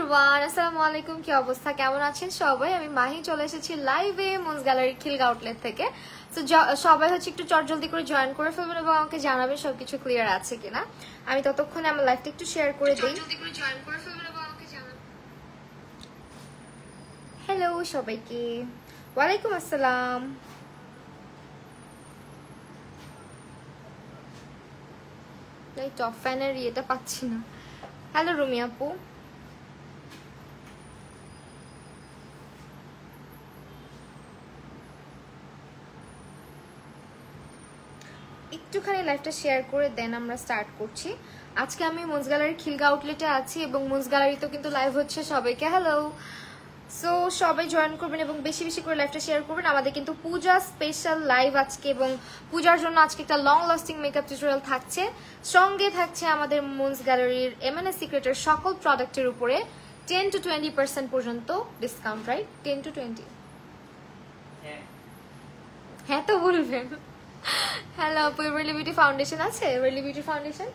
Everyone, আসসালামু আলাইকুম। কি অবস্থা, কেমন আছেন সবাই? আমি মাহি চলে এসেছি লাইভে মুন্স গ্যালারি খিলগা আউটলেট থেকে। তো সবাই হচ্ছে একটু চটজলদি করে জয়েন করে ফেলবেন এবং আমাকে জানাবেন সবকিছু ক্লিয়ার আছে কিনা। আমি ততক্ষণে আমার লাইভটা একটু শেয়ার করে দিই। হ্যালো সবাইকে, ওয়ালাইকুম আসসালাম। এই টপ ফ্যানের ইয়েটা পাচ্ছি না। হ্যালো রুমি আপু, একটুখানি লাইভটা শেয়ার করে দেন, আমরা স্টার্ট করছি। আজকে আমি মুন্স গ্যালারি খিলগা আউটলেটে আছি এবং মুন্স গ্যালারিতেও কিন্তু লাইভ হচ্ছে। সবাইকে হ্যালো। সো সবাই জয়েন করবেন এবং বেশি বেশি করে লাইভটা শেয়ার করবেন। আমাদের কিন্তু পূজা স্পেশাল লাইভ আজকে এবং পূজার জন্য আজকে একটা লং লাস্টিং মেকআপ টিউটোরিয়াল থাকছে। সঙ্গে থাকছে আমাদের মুন্স গ্যালারির এমএনএস সিক্রেটের সকল প্রোডাক্টের উপরে 10 to 20% পর্যন্ত ডিসকাউন্ট, রাইট? 10 to 20? হ্যাঁ তো বলবেন। হ্যালো আপু, এভারলি বিউটি ফাউন্ডেশন আছে? এভারলি বিউটি ফাউন্ডেশন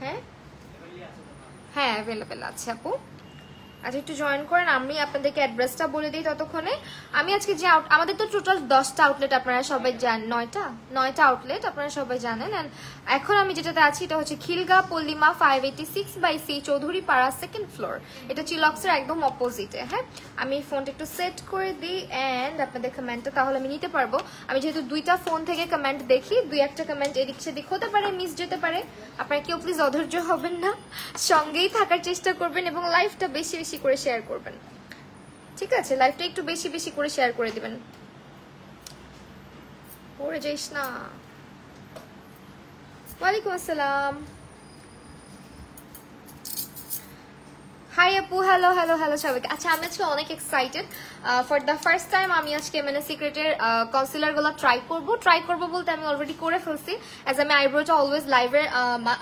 হ্যাঁ হ্যাঁ অ্যাভেলেবেল আছে আপু। আচ্ছা একটু জয়েন করেন, আমি আপনাদেরকে অ্যাড্রেসটা বলে দিই ততক্ষণে। আমি আজকে যে আমাদের তো টোটাল 10টা আউটলেট, আপনারা সবাই জানেন। 9টা আউটলেট আপনারা সবাই জানেন। অ্যান্ড এখন আমি যেটাতে আছি এটা হচ্ছে খিলগা পল্লিমা 586/C চৌধুরী পাড়া, 2nd ফ্লোর। এটা চিলক্সের একদম অপোজিটে। হ্যাঁ, আমি ফোনটা একটু সেট করে দিই অ্যান্ড আপনাদের কমেন্টটা তাহলে আমি নিতে পারবো। আমি যেহেতু 2টা ফোন থেকে কমেন্ট দেখি, 2-1টা কমেন্ট এদিক সেদিক হতে পারে, মিস যেতে পারে। আপনারা কেউ প্লিজ অধৈর্য হবেন না, সঙ্গেই থাকার চেষ্টা করবেন এবং লাইভটা বেশি বেশি করে শেয়ার করবেন, ঠিক আছে? লাইভটা একটু বেশি বেশি করে শেয়ার করে দিবেন, পড়ে যাইস না। ওয়ালাইকুম আসসালাম। হাই আপু, হ্যালো হ্যালো হ্যালো সবাইকে। আচ্ছা আমি আজকে অনেক excited. For the first time আমি আজকে এমএনএস সিক্রেটের কনসিলারগুলো ট্রাই করবো বলতে আমি অলরেডি করে ফেলছি। অ্যাজ আমি আইব্রোটা অলওয়েজ লাইভের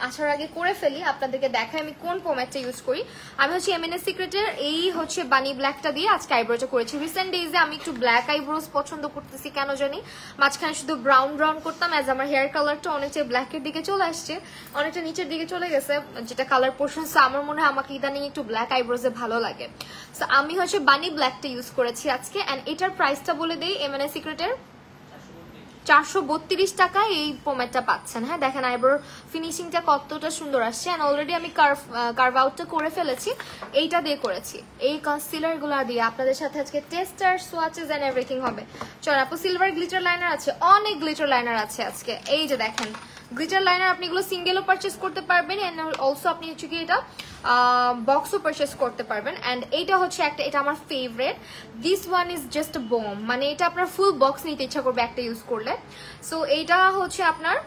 আসার আগে করে ফেলি, আপনাদেরকে দেখাই আমি কোন ফর্ম্যাটটা ইউজ করি। আমি হচ্ছে এমএনএস সিক্রেটের এই হচ্ছে বানি ব্ল্যাকটা দিয়ে আজকে আইব্রোটা করেছি। রিসেন্ট ডেজে আমি একটু ব্ল্যাক আইব্রোজ পছন্দ করতেছি কেন জানি। মাঝখানে শুধু ব্রাউন করতাম, অ্যাজ আমার হেয়ার কালারটা অনেকটা ব্ল্যাকের দিকে চলে আসছে, অনেকটা নিচের দিকে চলে গেছে যেটা কালার পোর্শন। আমার মনে হয় আমাকে ইদানিং একটু ব্ল্যাক আইব্রোজে ভালো লাগে। সো আমি হচ্ছে বানি ব্ল্যাকটা ইউজ করেছি আজকে। এন্ড এটার প্রাইসটা বলে দেই, এমএনএস সিক্রেটের 432 টাকায় এই পোমেটটা পাচ্ছেন। হ্যাঁ দেখেন আইব্রোর ফিনিশিংটা কতটা সুন্দর আসছে। এন্ড অলরেডি আমি কার্ভ আউটটা করে ফেলেছি, এইটা দিয়ে করেছি। এই কনসিলার গুলা দিয়ে আপনাদের সাথে আজকে টেস্টার, সোয়াচেস এন্ড এভরিথিং হবে। চল আপু, সিলভার গ্লিটার লাইনার আছে, অনেক গ্লিটার লাইনার আছে আজকে। এই যে দেখেন গ্লিটার লাইনার, আপনি এগুলো সিঙ্গেলও পারচেস করতে পারবেন এন্ড অলসো আপনি হচ্ছে কি এটা বক্সও পারচেস করতে পারবেন। অ্যান্ড এইটা হচ্ছে একটা, এটা আমার favourite. This one is just bomb, মানে এটা আপনার ফুল বক্স নিতে ইচ্ছা করবে একটা ইউজ করলে। সো এইটা হচ্ছে আপনার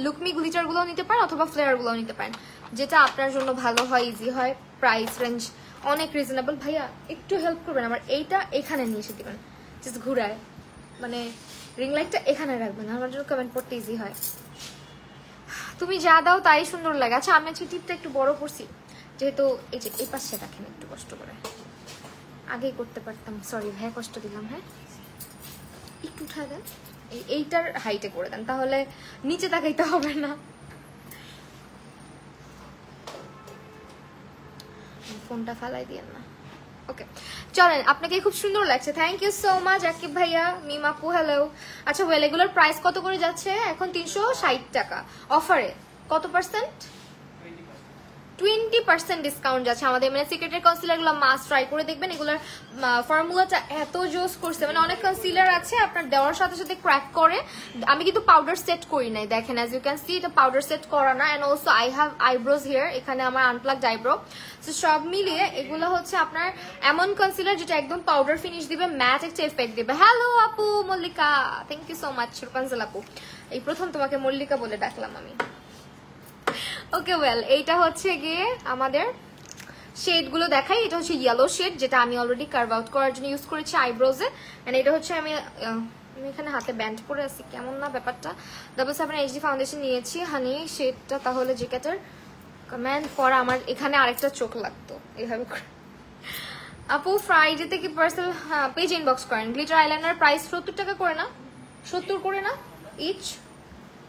লুকমি গ্লিটারগুলো নিতে পারেন অথবা ফ্লেয়ারগুলো নিতে পারেন, যেটা আপনার জন্য ভালো হয়, ইজি হয়। প্রাইস রেঞ্জ অনেক রিজনেবল। ভাইয়া একটু হেল্প করবেন আমার, এইটা এখানে নিয়ে এসে দিবেন, জাস্ট ঘুরায়, মানে রিং লাইটটা এখানে রাখবেন, আমার জন্য কমেন্ট পড়তে ইজি হয়। তুমি যা দাও তাই সুন্দর লাগে। আচ্ছা আমি আজকে টিপটা একটু বড় করছি যেহেতু এই যে এই পাশে রাখেন, একটু কষ্ট করে, আগেই করতে পারতাম, সরি ভাই কষ্ট দিলাম। হ্যাঁ একটু উঠায় দেন, এইটার হাইটে করে দেন, তাহলে নিচে তাকাইতে হবে না। ফোনটা ফালাই দিয়েন না। ওকে চলেন, আপনাকে খুব সুন্দর লাগছে, thank you so much Akib ভাইয়া, মিমাপু হ্যালো। আচ্ছা ওয়েল, এগুলোর প্রাইস কত করে যাচ্ছে এখন? 360 টাকা। অফারে কত পার্সেন্ট? 20% ডিসকাউন্ট যাচ্ছে। আমাদের এমএনএস সিক্রেটের কনসিলারগুলো মাস্ট ট্রাই করে দেখবেন। এগুলোর ফর্মুলাটা এত জোস করছে, মানে অনেক কনসিলার আছে আপনার দেওয়ার সাথে সাথে ক্র্যাক করে। আমি কিন্তু পাউডার সেট করি নাই, দেখেন অ্যাজ ইউ ক্যান সি এটা পাউডার সেট করা না। And also I have eyebrows here, এখানে আমার আনপ্লাগড আইব্রো। সো সব মিলিয়ে এগুলো হচ্ছে আপনার এমন কনসিলার যেটা একদম পাউডার ফিনিশ দিবে, ম্যাট একটা এফেক্ট দিবে। হ্যালো আপু Mallika, thank you so much Rupanjal আপু, এই প্রথম তোমাকে মল্লিকা বলে ডাকলাম আমি। ওকে ওয়েল, এইটা হচ্ছে গিয়ে আমাদের শেডগুলো দেখাই। এটা হচ্ছে ইয়েলো শেড, যেটা আমি অলরেডি কার্ভ আউট করার জন্য ইউজ করেছি আইব্রোজে। এন্ড এটা হচ্ছে আমি এখানে হাতে ব্যান্ড পরে আছি, কেমন না ব্যাপারটা। ডাবল7 এইচডি ফাউন্ডেশন নিয়েছি হানি শেডটা, তাহলে জেকেটার কমেন্ট পরা আমার এখানে আরেকটা চোখ লাগতো এইভাবে করে। আপু ফ্রাইডেতে কি পার্সেল পেজ ইনবক্স করেন। গ্লিটার আইলাইনার প্রাইস 70 টাকা করে না, 70 করে না ইচ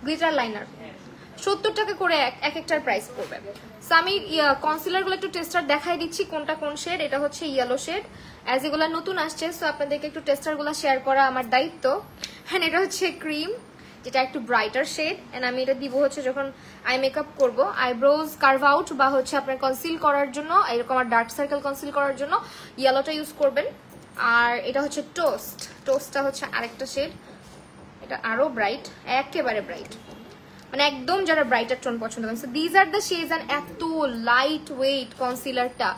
গ্লিটার লাইনার, 70 টাকা করে এক একটার প্রাইস পড়বে। সো আমি কনসিলার গুলো একটু টেস্টার দেখাই দিচ্ছি কোনটা কোন শেড। এটা হচ্ছে ইয়েলো শেড, অ্যাজ এগুলা নতুন আসছে, সো আপনাদেরকে একটু টেস্টার গুলা শেয়ার করা আমার দায়িত্ব। হ্যাঁ, এটা হচ্ছে ক্রিম, যেটা একটু ব্রাইটার শেড, এন্ড আমি এটা দিব হচ্ছে যখন আই মেকআপ করবো, আইব্রোজ কার্ভ আউট বা হচ্ছে আপনার কনসিল করার জন্য, এরকম আর ডার্ক সার্কেল কনসিল করার জন্য ইয়েলোটা ইউজ করবেন। আর এটা হচ্ছে টোস্ট, টোস্টটা হচ্ছে আরেকটা শেড, এটা আরো ব্রাইট, একেবারে ব্রাইট, মানে একদম যারা ব্রাইটার টোন পছন্দ করেন। So these are the shades, and এত লাইট ওয়েট কনসিলারটা,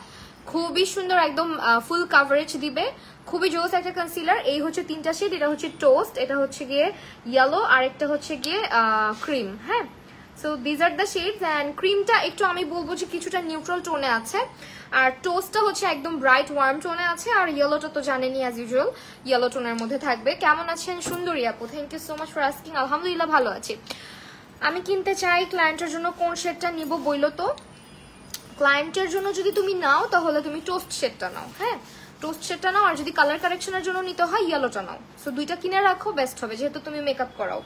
খুবই সুন্দর, একদম ফুল কাভারেজ দিবে, খুবই জোস একটা কনসিলার। এই হচ্ছে তিনটা শেড, এটা হচ্ছে টোস্ট, এটা হচ্ছে গিয়ে ইয়েলো, আর একটা হচ্ছে গিয়ে ক্রিম। হ্যাঁ, so these are the shades, and ক্রিমটা একটু আমি বলবো যে কিছুটা নিউট্রাল টোনে আছে, আর টোস্টটা হচ্ছে একদম ব্রাইট ওয়ার্ম টোনে আছে, আর ইয়েলোটা তো জানেনই অ্যাজ ইউজুয়াল ইয়েলো টোনের মধ্যে থাকবে। কেমন আছেন সুন্দরী আপু? Thank you so much for asking. আলহামদুলিল্লাহ ভালো আছি। আমি কিনতে চাই, ক্লায়েন্টের জন্য কোন শেডটা নিব বইলো তো? ক্লায়েন্টের জন্য যদি তুমি নাও তাহলে তুমি টোস্ট শেডটা নাও। হ্যাঁ, টোস্ট শেডটা নাও, আর যদি কালার কারেকশনের জন্য নিতে হয় ইয়েলোটা নাও। সো দুইটা কিনে রাখো, বেস্ট হবে, যেহেতু তুমি মেকআপ করাও।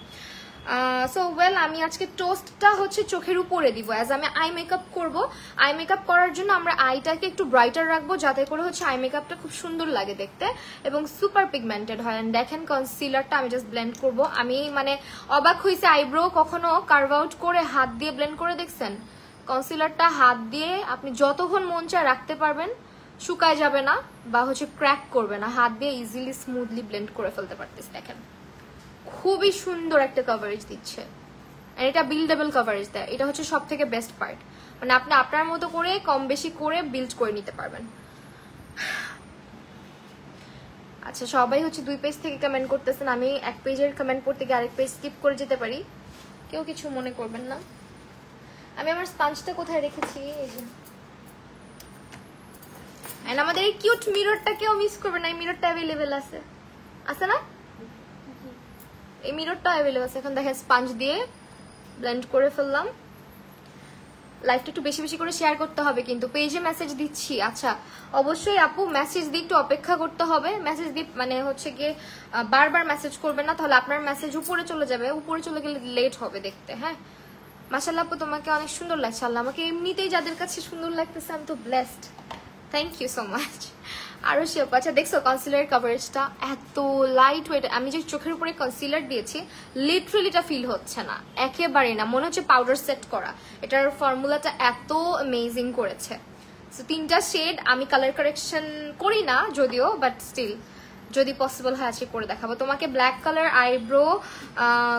সো ওয়েল, আমি আজকে টোস্টটা হচ্ছে চোখের উপরে দিব, অ্যাজ আমি আই মেকআপ করবো। আই মেকআপ করার জন্য আমরা আইটাকে একটু ব্রাইটার রাখবো, যাতে করে হচ্ছে আই মেকআপটা খুব সুন্দর লাগে দেখতে এবং সুপার পিগমেন্টেড হয়। দেখেন কনসিলারটা আমি জাস্ট ব্লেন্ড করব। আমি মানে অবাক হয়েছে, আইব্রো কখনো কার্ভ আউট করে হাত দিয়ে ব্লেন্ড করে দেখছেন? কনসিলারটা হাত দিয়ে আপনি যতক্ষণ মন চায় রাখতে পারবেন, শুকায় যাবে না বা হচ্ছে ক্র্যাক করবে না, হাত দিয়ে ইজিলি স্মুথলি ব্লেন্ড করে ফেলতে পারতেছে। দেখেন খুবই সুন্দর একটা কভারেজ দিচ্ছে, আর এটা বিল্ডেবল কভারেজ দেয়। এটা হচ্ছে সব থেকে বেস্ট পার্ট, মানে আপনি আপনার মতো করে কম বেশি করে বিল্ড করে নিতে পারবেন। আচ্ছা, সবাই হচ্ছে 2 পেজ থেকে কমেন্ট করতেছেন, আমি 1 পেজের কমেন্ট পড়তে গিয়ে আরেক পেজ স্কিপ করে যেতে পারি, কেউ কিছু মনে করবেন না। আমি আমার স্পঞ্জটা কোথায় রেখেছি? এই যে, এন্ড আমাদের এই কিউট মিররটা কেউ মিস করবে না, এই মিররটা অ্যাভেলেবেল আছে, আছে না? এই মিররটা অ্যাভেলেবেল আছে। এখন দেখেন স্পঞ্জ দিয়ে ব্লেন্ড করে ফেললাম। লাইভটা একটু বেশি বেশি করে শেয়ার করতে হবে, কিন্তু পেজে মেসেজ দিচ্ছি। আচ্ছা, অবশ্যই আপু মেসেজ দিয়ে একটু অপেক্ষা করতে হবে। মেসেজ দিয়ে মানে হচ্ছে গিয়ে বারবার মেসেজ করবেন না, তাহলে আপনার মেসেজ উপরে চলে যাবে, উপরে চলে গেলে লেট হবে দেখতে। হ্যাঁ, মাশাআল্লাহ আপু তোমাকে অনেক সুন্দর লাগছে। আল্লাহ, আমাকে এমনিতেই যাদের কাছে সুন্দর লাগতেছে, আমি তো blessed. Thank you so much. আরো শিওর। আচ্ছা দেখছো কনসিলার কভারেজটা এত লাইট ওয়েট, আমি যে চোখের উপরে কনসিলার দিয়েছি লিটারালি এটা ফিল হচ্ছে না, একেবারে না, মনে হচ্ছে পাউডার সেট করা। এটার ফর্মুলাটা এত অ্যামেজিং করেছে। সো 3টা শেড আমি কালার কারেকশন করি না যদিও, বাট স্টিল যদি পসিবল হয় আজকে করে দেখাবো তোমাকে। ব্ল্যাক কালার আইব্রো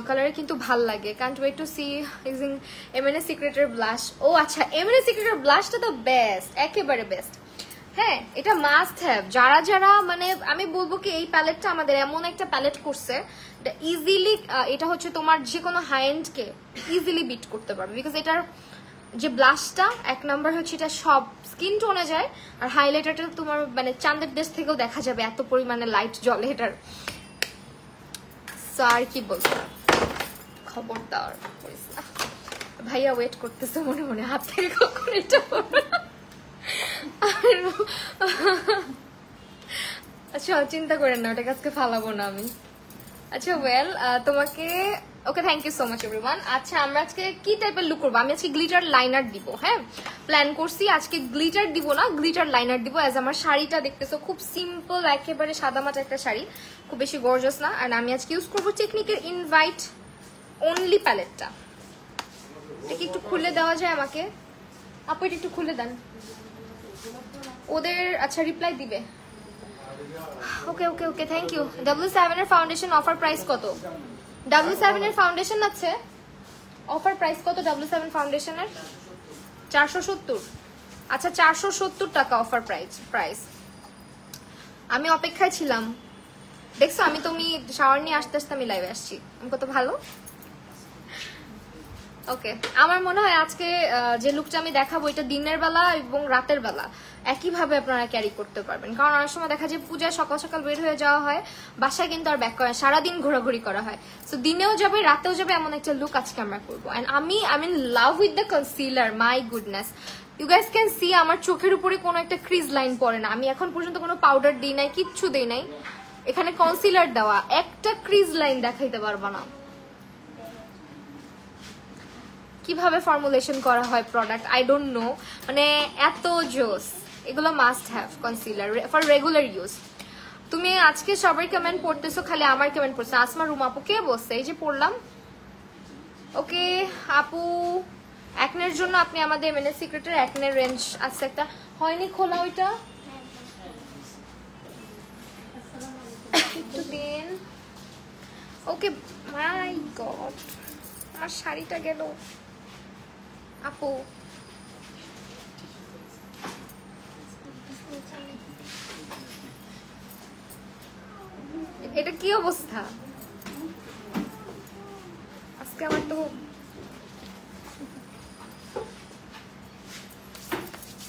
কালার কিন্তু ভাল লাগে। Can't wait to see using MNA সিক্রেটের ব্লাশ। ও আচ্ছা, এমএনএ সিক্রেটের ব্লাশটা তো বেস্ট, একেবারে বেস্ট। হ্যাঁ, এটা মাস্ট হ্যাভ। যারা যারা মানে আমি বলবো কি, এই প্যালেটটা আমাদের এমন একটা প্যালেট করছে, এটা ইজিলি, এটা হচ্ছে তোমার যে কোনো হাই এন্ড কে ইজিলি বিট করতে পারবে, বিকজ এটার যে ব্লাশটা 1 নাম্বার হচ্ছে এটা সব স্কিন টোনে যায়, আর হাইলাইটারটা তোমার মানে চাঁদের দেশ থেকেও দেখা যাবে, এত পরিমাণে লাইট জ্বলে এটার। আর কি বলবো, খবরদার ভাইয়া ওয়েট করতেছে মনে মনে, হাত থেকে কখন এটা পড়বে। আচ্ছা চিন্তা করেন না, ওটাকে আজকে ফালাবো না আমি। আচ্ছা ওয়েল, তোমাকে okay thank you so much everyone. আচ্ছা আমরা আজকে কি টাইপের লুক করবো? আমি আজকে গ্লিটার লাইনার দিব। হ্যাঁ, প্ল্যান করছি আজকে গ্লিটার দিব না, গ্লিটার লাইনার দিব। অ্যাজ আমার শাড়িটা দেখতেছো খুব সিম্পল, একেবারে সাদামাটা একটা শাড়ি, খুব বেশি গর্জাস না। আর আমি আজকে ইউজ করবো টেকনিকের ইনভাইট অনলি প্যালেটটা। এটা কি একটু খুলে দেওয়া যায় আমাকে? আপু এটা একটু খুলে দেন ওদের। আচ্ছা রিপ্লাই দিবে। ওকে ওকে ওকে থ্যাংক ইউ। W7 এর ফাউন্ডেশন অফার প্রাইস কত? W7 এর ফাউন্ডেশন আছে অফার প্রাইস কত? W7 ফাউন্ডেশনের 470। আচ্ছা 470 টাকা অফার প্রাইস। আমি অপেক্ষায় ছিলাম, দেখছো আমি তুমি শাওয়ার নিয়ে আসতে আসতে আমি লাইভে আসছি, আমি কত ভালো। ওকে, আমার মনে হয় আজকে যে লুকটা আমি দেখাবো এটা দিনের বেলা এবং রাতের বেলা একইভাবে আপনারা ক্যারি করতে পারবেন, কারণ অনেক সময় দেখা যায় পূজায় সকাল সকাল বের হয়ে যাওয়া হয়, বাসায় কিন্তু আর ব্যাক করে, সারাদিন ঘোরাঘুরি করা হয়। সো দিনেও যাবে রাতেও যাবে, এমন একটা লুক আজকে আমরা করবো। এন্ড আমি in love with the concealer, my goodness. You guys can see আমার চোখের উপরে কোনো একটা ক্রিজ লাইন পড়ে না, আমি এখন পর্যন্ত কোনো পাউডার দিই নাই, কিচ্ছু দিই নাই, এখানে কনসিলার দেওয়া, একটা ক্রিজ লাইন দেখাইতে পারবো না। কিভাবে ফর্মুলেশন করা হয় প্রোডাক্ট, আই ডোন্ট নো, মানে এত জোস। এগুলো must have concealer for regular use. তুমি আজকে সবাই কমেন্ট পড়তেছো, খালি আমার কমেন্ট পড়ছে। আসমা রুম আপু কে বসছে? এই যে পড়লাম। ওকে আপু, একনের জন্য আপনি আমাদের এমএনএস সিক্রেটের একনের রেঞ্জ আছে একটা, হয়নি খোলা ওইটা, একটু দিন। ওকে মাই গড, আমার শাড়িটা গেল আপু। এটা কি অবস্থা আজকে আমার? তো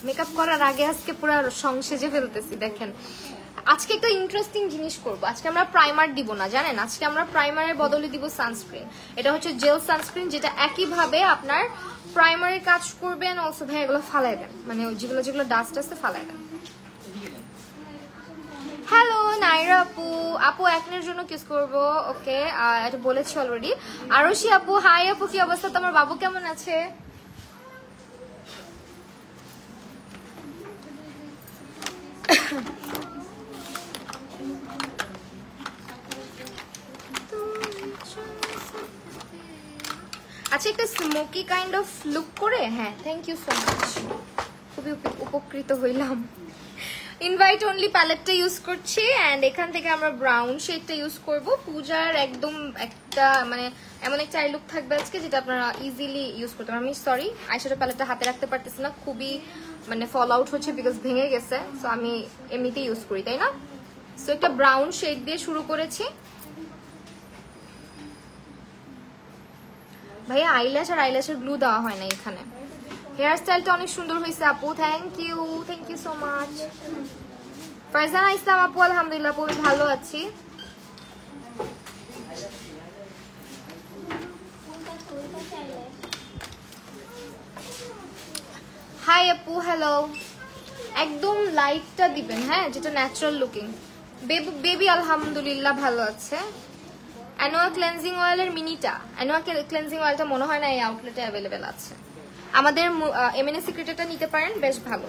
মেকআপ করার আগে আজকে পুরো সংসেজে ফেলতেছি। দেখেন আজকে একটা ইন্টারেস্টিং জিনিস করব। আজকে আমরা প্রাইমার দিব না, জানেন? আজকে আমরা প্রাইমারের বদলে দিব সানস্ক্রিন। এটা হচ্ছে জেল সানস্ক্রিন, যেটা একইভাবে আপনার প্রাইমারের কাজ করবেন। অলসো ভাই এগুলো ফালাই দেন, মানে যেগুলো যেগুলো ডাস্ট আছে ফালাই দেন। হ্যালো নাইরা আপু, আপু একনের জন্য কিস করবো। ওকে এটা বলেছি অলরেডি। আরশি আপু হাই আপু, কি অবস্থা? তোমার বাবু কেমন আছে? আচ্ছা একটা স্মোকি কাইন্ড অফ লুক করে, হ্যাঁ থ্যাংক ইউ সো মাচ, খুবই উপকৃত হইলাম। ইনভাইট অনলি প্যালেটটা ইউজ করছি অ্যান্ড এখান থেকে আমরা ব্রাউন শেডটা ইউজ করব। পূজার একদম একটা মানে এমন একটা আই লুক থাকবে আজকে যেটা আপনারা ইজিলি ইউজ করতে পারেন। আমি সরি আইশ্যাডো প্যালেটটা হাতে রাখতে পারতেছি না, খুবই মানে ফল আউট হচ্ছে বিকজ ভেঙে গেছে। সো আমি এমনিতেই ইউজ করি, তাই না? সো একটা ব্রাউন শেড দিয়ে শুরু করেছি। ভাইয়া আইল্যাশ আর আইল্যাশের গ্লু দেওয়া হয় না এখানে। হেয়ার স্টাইলটা অনেক সুন্দর হয়েছে আপু, thank you so much. Farzana Islam আপু আলহামদুলিল্লাহ আপু আমি ভালো আছি। হাই আপু হ্যালো। একদম লাইটটা দিবেন, হ্যাঁ যেটা ন্যাচারাল লুকিং। বেবি আলহামদুলিল্লাহ ভালো আছে। অ্যানোয়া ক্লেনজিং অয়েলের মিনিটা, অ্যানোয়া ক্লেনজিং অয়েলটা মনে হয় না এই আউটলেটে অ্যাভেলেবেল আছে। আমাদের এমএনএস সিক্রেটটা নিতে পারেন, বেশ ভালো,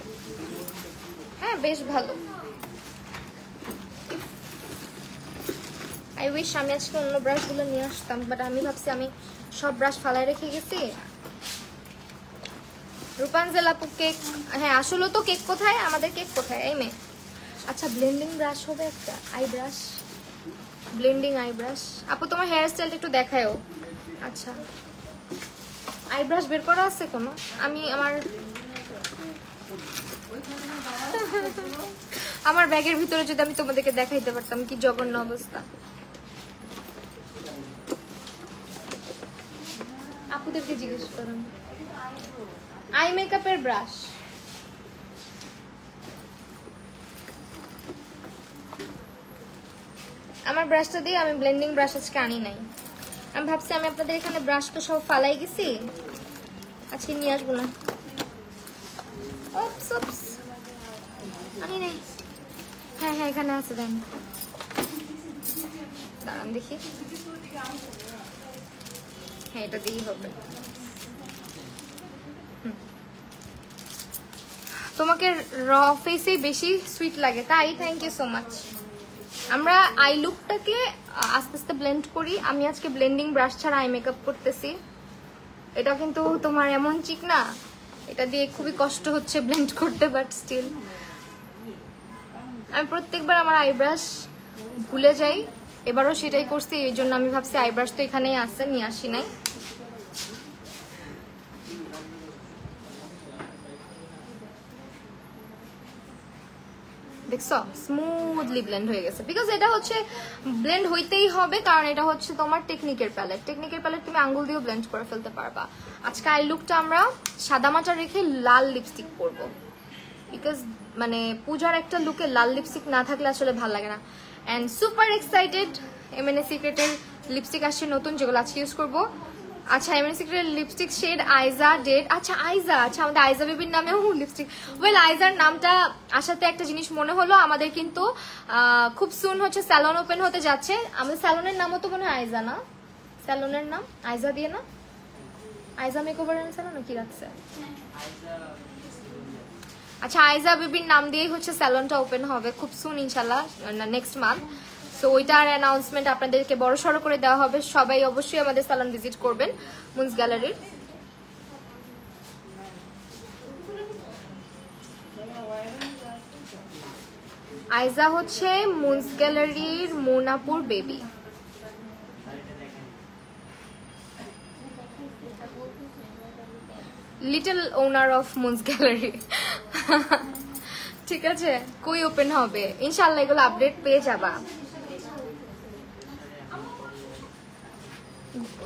হ্যাঁ বেশ ভালো। আই উইশ আমি আজকে অন্য ব্রাশগুলো নিয়ে আসতাম, বাট আমি ভাবছি আমি সব ব্রাশ ফালাই রেখে গেছি। রূপাঞ্জল আপু কেক, হ্যাঁ আসলে তো কেক কোথায়? আমাদের কেক কোথায়? এই মেয়ে। আচ্ছা ব্লেন্ডিং ব্রাশ হবে একটা, I brush, blending I brush. আপু তোমার হেয়ার স্টাইলটা একটু দেখায়ও। আচ্ছা আই ব্রাশ বের করা আছে কোনো? আমি আমার ব্যাগের ভিতরে যদি আমি তোমাদেরকে দেখাইতে পারতাম কি জঘন্য অবস্থা। আপুদেরকে জিজ্ঞেস করুন। আই মেকআপের ব্রাশ আমার ব্রাশটা দিয়ে আমি ব্লেন্ডিং ব্রাশ আজকে আনি নাই। আমি ভাবছি আমি আপনাদের এখানে ব্রাশ তো সব ফালাই গেছি, আজকে নিয়ে আসবো না। আনি নাই, হ্যাঁ হ্যাঁ এখানে আছে, দেন দাঁড়ান দেখি। হ্যাঁ এটা দিয়েই হবে। তোমাকে র ফেসেই বেশি সুইট লাগে তাই, থ্যাংক ইউ সো মাচ। আমরা আই লুকটাকে আস্তে আস্তে ব্লেন্ড করি। আমি আজকে ব্লেন্ডিং ব্রাশ ছাড়া আই মেকআপ করতেছি। এটা কিন্তু তোমার এমন চিক না, এটা দিয়ে খুবই কষ্ট হচ্ছে ব্লেন্ড করতে, বাট স্টিল আমি প্রত্যেকবার আমার আই ব্রাশ ভুলে যাই, এবারও সেটাই করছি। এই জন্য আমি ভাবছি আই ব্রাশ তো এখানেই আছে, নিয়ে আসি নাই। দেখছো স্মুথলি ব্লেন্ড হয়ে গেছে, বিকজ এটা হচ্ছে ব্লেন্ড হইতেই হবে, কারণ এটা হচ্ছে তোমার টেকনিকের প্যালেট। টেকনিকের প্যালেট তুমি আঙ্গুল দিয়েও ব্লেন্ড করে ফেলতে পারবা। আজকে আই লুকটা আমরা সাদা মাটা রেখে লাল লিপস্টিক পরবো, বিকজ মানে পূজার একটা লুকে লাল লিপস্টিক না থাকলে আসলে ভালো লাগে না। অ্যান্ড সুপার এক্সাইটেড, এমএনএস সিক্রেটের লিপস্টিক আসছে নতুন, যেগুলো আজকে ইউজ করবো। আচ্ছা এমএনএস সিক্রেটের লিপস্টিক শেড আইজা ডেড। আচ্ছা আইজা, আচ্ছা আমাদের আইজা বেবির নামেও লিপস্টিক। ওয়েল আইজার নামটা আসাতে একটা জিনিস মনে হলো, আমাদের কিন্তু খুব সুন হচ্ছে স্যালন ওপেন হতে যাচ্ছে। আমাদের স্যালনের নামও তো মনে হয় আইজা না? স্যালনের নাম আইজা দিয়ে না? আইজা মেকওভার স্যালন কি রাখছে? আচ্ছা, আইজা বেবির নাম দিয়েই হচ্ছে স্যালনটা ওপেন হবে খুব সুন ইনশাল্লাহ, নেক্সট মান্থ। সো ওইটার অ্যানাউন্সমেন্ট আপনাদেরকে বড় সড়ো করে দেওয়া হবে। সবাই অবশ্যই আমাদের স্যালন ভিজিট করবেন মুনস গ্যালারির। আইজা হচ্ছে মুনস গ্যালারির মুনাপুর baby. Little owner of Moons gallery. ঠিক আছে, কই ওপেন হবে ইনশাআল্লাহ, এগুলো আপডেট পেয়ে যাবা।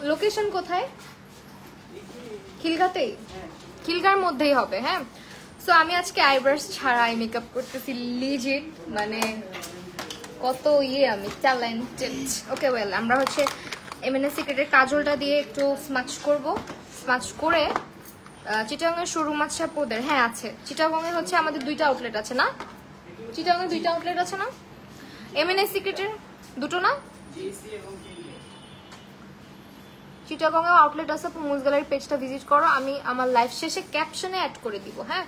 লোকেশন কোথায়? খিলগাতেই, খিলগার মধ্যেই হবে। হ্যাঁ, সো আমি আজকে আইব্রাশ ছাড়া আই মেকআপ করতেছি লিজিট, মানে কত আমি ট্যালেন্টেড। ওকে ওয়েল, আমরা হচ্ছে এমএনএস সিক্রেটের কাজলটা দিয়ে একটু স্মাচ করব। স্মাচ করে চিটাগাংয়ের শোরুম আছে পোদের? হ্যাঁ আছে, চিটাগাংয়ে হচ্ছে আমাদের 2টা আউটলেট আছে না? চিটাগাংয়ে 2টা আউটলেট আছে না এমএনএস সিক্রেটের? 2টো না? চিটাগাংয়ে আউটলেট আছে। মুনস গ্যালারি পেজটা ভিজিট করো, আমি আমার লাইভ শেষে ক্যাপশনে অ্যাড করে দিব। হ্যাঁ,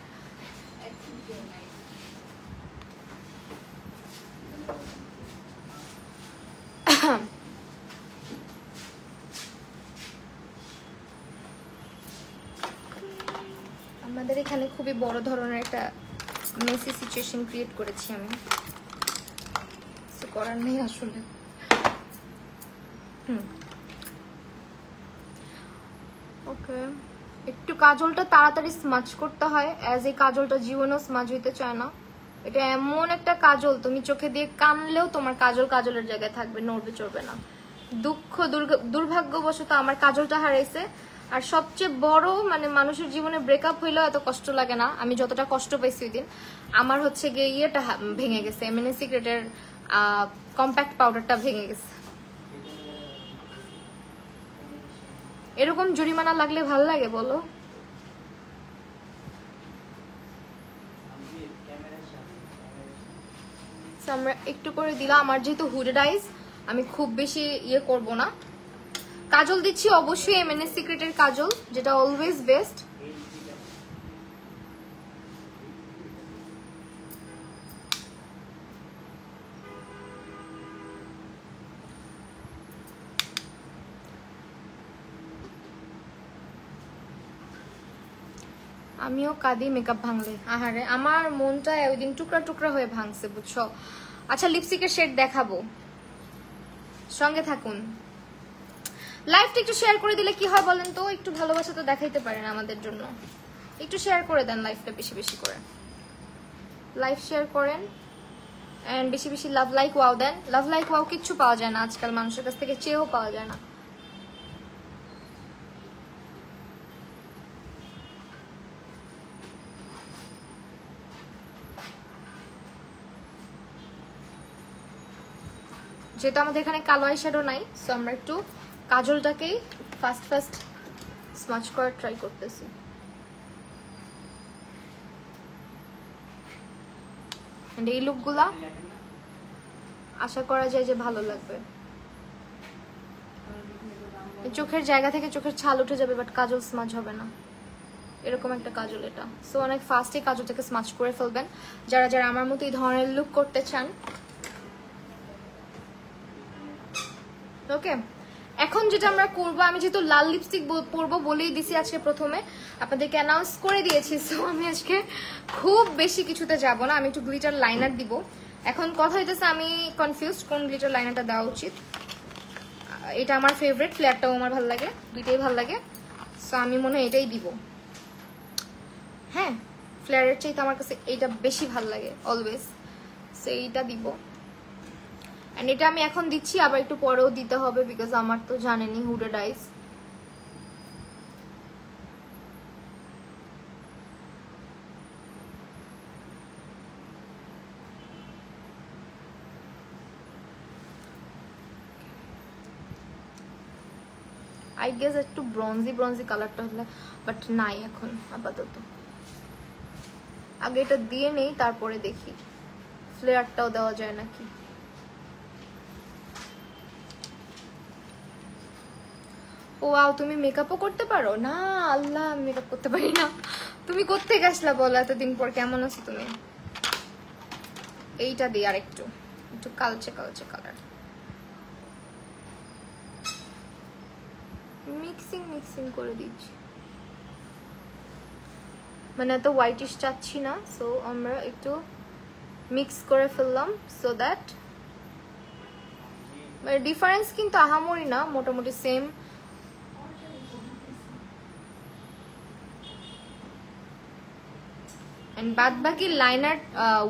আমাদের এখানে খুবই বড় ধরনের একটা মেসি সিচুয়েশন ক্রিয়েট করেছি আমি, কিছু করার নেই আসলে। ওকে, একটু কাজলটা তাড়াতাড়ি স্মাচ করতে হয়, অ্যাজ এই কাজলটা জীবনেও স্মাচ হইতে চায় না। এটা এমন একটা কাজল, তুমি চোখে দিয়ে কানলেও তোমার কাজল কাজলের জায়গায় থাকবে, নড়বে চড়বে না। দুর্ভাগ্যবশত আমার কাজলটা হারাইছে। আর সবচেয়ে বড় মানে মানুষের জীবনে ব্রেকআপ হইলেও এত কষ্ট লাগে না আমি যতটা কষ্ট পাইছি ওই দিন। আমার হচ্ছে গিয়ে ইয়েটা ভেঙে গেছে, এমএনএস সিক্রেটের কম্প্যাক্ট পাউডারটা ভেঙে গেছে। এরকম জরিমানা লাগলে ভাল লাগে বলো? আমরা একটু করে দিলাম। আমার যেহেতু হুডেড আইজ, আমি খুব বেশি করব না। কাজল দিচ্ছি অবশ্যই এমএনএস সিক্রেটের কাজল, যেটা অলওয়েজ বেস্ট। আমিও কাঁদি মেকআপ ভাঙলে। আহারে, আমার মনটা ওই দিন টুকরা টুকরা হয়ে ভাঙছে, বুঝছো? আচ্ছা, লিপস্টিকের শেড দেখাবো, সঙ্গে থাকুন। লাইভটা একটু শেয়ার করে দিলে কি হয় বলেন তো? একটু ভালোবাসা তো দেখাইতে পারেন আমাদের জন্য, একটু শেয়ার করে দেন লাইভটা বেশি বেশি করে। লাইভ শেয়ার করেন এন্ড বেশি বেশি লাভ লাইক ওয়াও দেন। লাভ লাইক ওয়াও কিচ্ছু পাওয়া যায় না আজকাল, মানুষের কাছ থেকে চেয়েও পাওয়া যায় না। যেহেতু আমাদের এখানে কালো আই শ্যাডো নাই, সো আমরা একটু কাজলটাকেই ফার্স্ট স্মাচ করার ট্রাই করতেছি। এই লুকগুলা আশা করা যায় যে ভালো লাগবে। চোখের জায়গা থেকে চোখের ছাল উঠে যাবে, বাট কাজল স্মাচ হবে না, এরকম একটা কাজল এটা। সো অনেক ফাস্টে কাজলটাকে স্মাচ করে ফেলবেন যারা যারা আমার মতো এই ধরনের লুক করতে চান। ওকে, এখন যেটা আমরা করবো, আমি যেহেতু লাল লিপস্টিক পরবো বলেই দিছি আজকে প্রথমে, আপনাদেরকে অ্যানাউন্স করে দিয়েছি। সো আমি আজকে খুব বেশি কিছুতে যাব না, আমি একটু গ্লিটার লাইনার দিব। এখন কথা হইতেছে আমি কনফিউজ কোন গ্লিটার লাইনারটা দেওয়া উচিত। এটা আমার ফেভারিট, ফ্লেয়ারটাও আমার ভালো লাগে, দুইটাই ভালো লাগে। সো আমি মনে হয় এটাই দিব। হ্যাঁ, ফ্লেয়ারের চাইতে আমার কাছে এইটা বেশি ভালো লাগে অলওয়েজ, সো এইটা দিব। এন্ড এটা আমি এখন দিচ্ছি, আবার একটু পরেও দিতে হবে, বিকজ আমার তো জানেনই হুডেড আইস। আই গেস একটু ব্রঞ্জি কালারটা হলে, বাট নাই এখন আপাতত। আগে এটা দিয়ে নেই, তারপরে দেখি ফ্লেয়ারটাও দেওয়া যায় নাকি। ওয়াও, তুমি মেকআপও করতে পারো? না আল্লাহ, আমি মেকআপ করতে পারি না। তুমি কোত্থেকে আসলা বলো এতদিন পর? কেমন আছো তুমি? এইটা দিই আর একটু একটু কালচে কালচে কালার, মিক্সিং মিক্সিং করে দিচ্ছি, মানে এত হোয়াইটিশ চাচ্ছি না, সো আমরা একটু মিক্স করে ফেললাম সো দ্যাট ডিফারেন্স কিন্তু আহামরি না, মোটামুটি সেম। বাদ বাকি লাইনার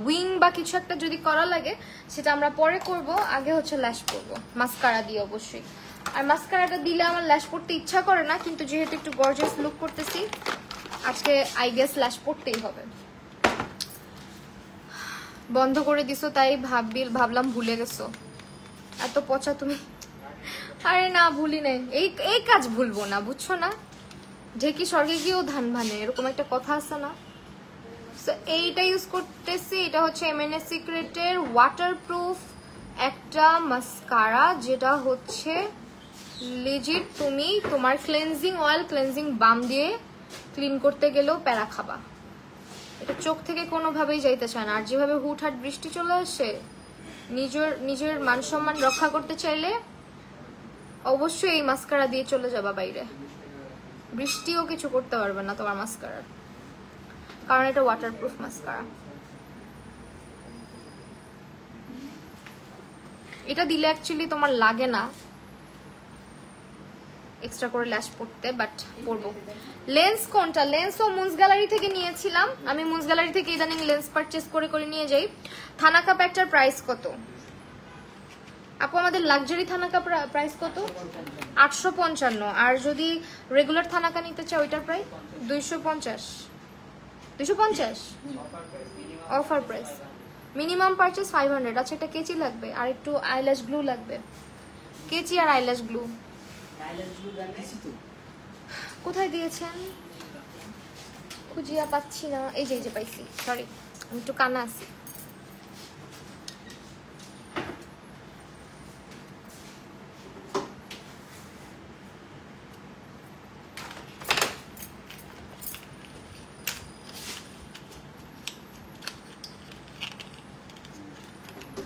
উইং বা কিছু একটা যদি করা লাগে সেটা আমরা পরে করব, আগে হচ্ছে ল্যাশ করবো মাস্কারা দিয়ে অবশ্যই। আর মাস্কারাটা দিলে আমার ল্যাশ পড়তে ইচ্ছা করে না, কিন্তু যেহেতু একটু গর্জিয়াস লুক করতেছি আজকে আই গেস ল্যাশ পড়তেই হবে। বন্ধ করে দিছো তাই ভাবলাম ভুলে গেছো, এত পচা তুমি। আরে না, ভুলি নাই, এই কাজ ভুলবো না, বুঝছো না? ঢেকি স্বর্গে গিয়েও ধান ভানে, এরকম একটা কথা আছে না? এইটা ইউজ করতেছি, এটা হচ্ছে এমএনএ সিক্রেটের ওয়াটারপ্রুফ একটা মাস্কারা, যেটা হচ্ছে লিজিট তুমি তোমার ক্লেনজিং অয়েল ক্লেনজিং বাম দিয়ে ক্লিন করতে গেলেও প্যারা খাবা। এটা চোখ থেকে কোনোভাবেই যাইতে চায় না। আর যেভাবে হুটহাট বৃষ্টি চলে আসে, নিজের মান সম্মান রক্ষা করতে চাইলে অবশ্যই এই মাস্কারা দিয়ে চলে যাবা বাইরে, বৃষ্টিও কিছু করতে পারবে না তোমার মাস্কারার, কারণ এটা ওয়াটারপ্রুফ মাস্কারা। এটা দিলে অ্যাকচুয়ালি তোমার লাগে না এক্সট্রা করে ল্যাশ পড়তে, বাট পরবো। লেন্স কোনটা? লেন্সও মুন্স গ্যালারি থেকে নিয়েছিলাম আমি, মুন্স গ্যালারি থেকে ইদানিং লেন্স পারচেস করে করে নিয়ে যাই। থানাকা প্যাকটার প্রাইস কত আপু? আমাদের লাক্সারি থানাকা প্রাইস কত? 855। আর যদি রেগুলার থানাকা নিতে চাও ওইটার price 250। 250 offer price, minimum purchase 500। আচ্ছা, একটা কেচি লাগবে আর একটু আইল্যাশ গ্লু লাগবে, কেচি আর আইল্যাশ গ্লু। কোথায় দিয়েছেন খুঁজিয়া পাচ্ছি না, এই যে পাইছি, সরি আমি একটু কানা আছি।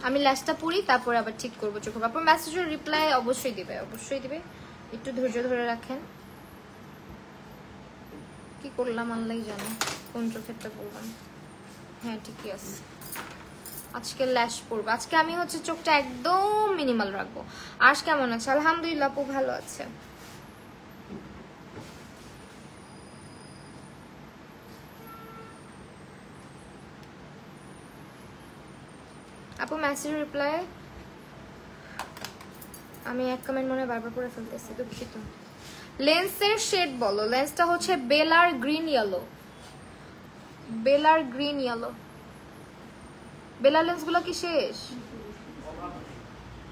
আমি ল্যাশটা পরি, তারপরে আবার ঠিক করবো চোখ। আপনার মেসেজের রিপ্লাই অবশ্যই দিবে, অবশ্যই দিবে, একটু ধৈর্য ধরে রাখেন। কি করলাম আল্লাহই জানে, কোন চোখেরটা করলাম। হ্যাঁ ঠিকই আছে, আজকে ল্যাশ পরবো। আজকে আমি হচ্ছে চোখটা একদম মিনিমাল রাখবো। আজ কেমন আছে? আলহামদুলিল্লাহ আপু ভালো আছে। আপু মেসেজ রিপ্লাই আমি এক কমেন্ট মনে বারবার করে ফেলতেছি, দুঃখিত। লেন্সের শেড বলো। লেন্সটা হচ্ছে বেলার গ্রিন ইয়েলো, বেলার গ্রিন ইয়েলো। বেলার লেন্সগুলো কি শেষ?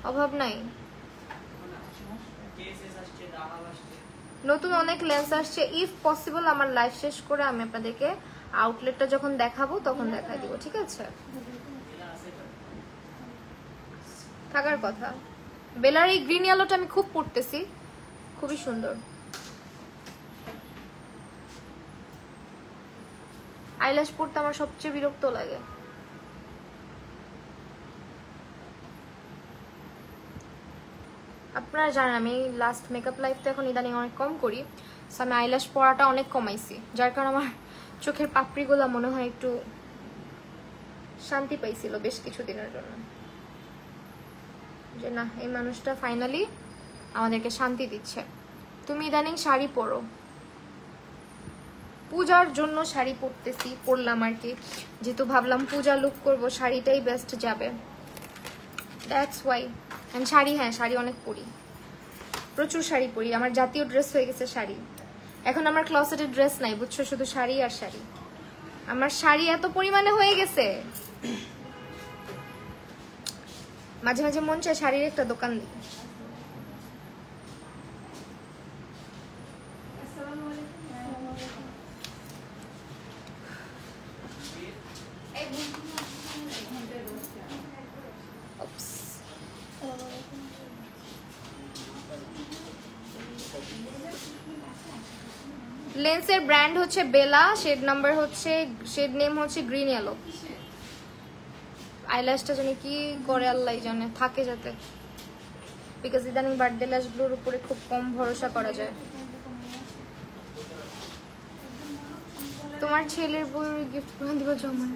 অভাব নাই, নতুন অনেক লেন্স আসছে। ইফ পসিবল আমার লাইফ শেষ করে আমি আপনাদেরকে আউটলেটটা যখন দেখাবো তখন দেখাই দিব, ঠিক আছে? থাকার কথা। বেলার এই গ্রিন ইয়েলোটা আমি খুব পড়তেছি, খুবই সুন্দর। আইল্যাশ পড়তে আমার সবচেয়ে বিরক্ত লাগে। আপনারা জানেন আমি লাস্ট মেকআপ লাইফটা এখন ইদানিং অনেক কম করি, সো আমি আইল্যাশ পরাটা অনেক কমাইছি, যার কারণে আমার চোখের পাপড়িগুলো মনে হয় একটু শান্তি পাইছিল বেশ কিছুদিনের জন্য, যে না এই মানুষটা ফাইনালি আমাদেরকে শান্তি দিচ্ছে। তুমি ইদানিং শাড়ি পরো, পূজার জন্য শাড়ি পরলাম আর কি, যেহেতু ভাবলাম পূজা লুক করব, শাড়িটাই বেস্ট যাবে, দ্যাটস ওয়াই। শাড়ি, হ্যাঁ শাড়ি অনেক পরি, প্রচুর শাড়ি পরি, আমার জাতীয় ড্রেস হয়ে গেছে শাড়ি। এখন আমার ক্লসেটের ড্রেস নাই বুঝছো, শুধু শাড়ি আর শাড়ি। আমার শাড়ি এত পরিমাণে হয়ে গেছে, মাঝে মাঝে মন চায় শাড়ির একটা দোকান দিই। লেন্সের ব্র্যান্ড হচ্ছে বেলা, শেড নাম্বার হচ্ছে, শেড নেম হচ্ছে গ্রিন ইয়েলো। আইল্যাশটা জানি কি করে আল্লাহ জানে, থাকে যাতে, বিকজ ইদানিং বার্থডে ল্যাশগুলোর উপরে খুব কম ভরসা করা যায়। তোমার ছেলের বই গিফট করে দিব জমা।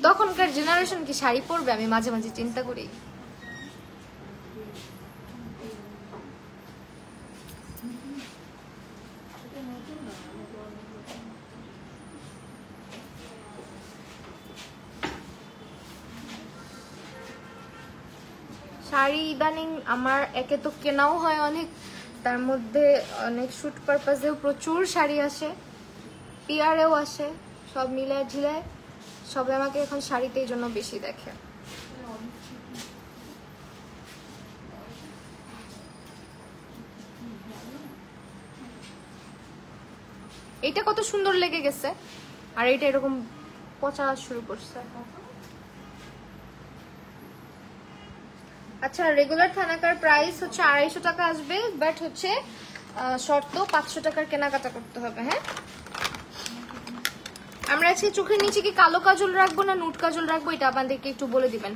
তখনকার জেনারেশন কি শাড়ি পরবে আমি মাঝে মাঝে চিন্তা করি। শাড়ি ইদানিং আমার একে তো কেনাও হয় অনেক, তার মধ্যে অনেক শুট পারপাসেও প্রচুর শাড়ি আসে, পিয়ারেও আসে, সব মিলায় ঝিলায় সবাই আমাকে এখন শাড়িতে এই জন্য বেশি দেখে। এটা কত সুন্দর লেগে গেছে, আর এটা এরকম পচা শুরু করছে। আচ্ছা, রেগুলার থানাকার প্রাইস হচ্ছে 250 টাকা আসবে, বাট হচ্ছে শর্ত 500 টাকার কেনাকাটা করতে হবে। হ্যাঁ, আমরা আজকে চোখের নিচে কি কালো কাজল রাখবো না নুট কাজল রাখবো, এটা আপনাদেরকে একটু বলে দিবেন।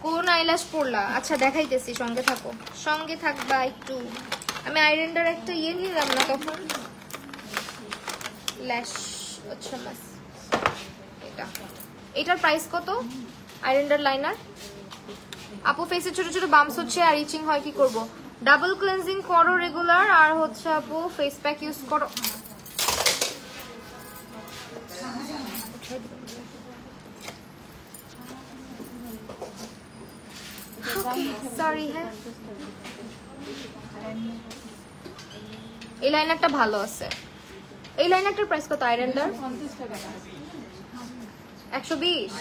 কোন আইল্যাশ পরলা? আচ্ছা দেখাইতেছি, সঙ্গে থাকো, সঙ্গে থাকবা একটু। আমি আইরেন্ডার একটা ইয়ে নিলাম না তখন, ল্যাশ। আচ্ছা বাস, এটার প্রাইস কত? আইরেন্ডার লাইনার। আপু ফেসে ছোট ছোট বাম্পস হচ্ছে আর ইচিং হয়, কি করব? ডাবল ক্লেন্সিং করো রেগুলার, আর হচ্ছে আপু ফেস প্যাক ইউজ করো। সরি, হ্যাঁ এই লাইনারটা ভালো আছে। এই লাইনারটার প্রাইস কত? আইরেন্ডার 120।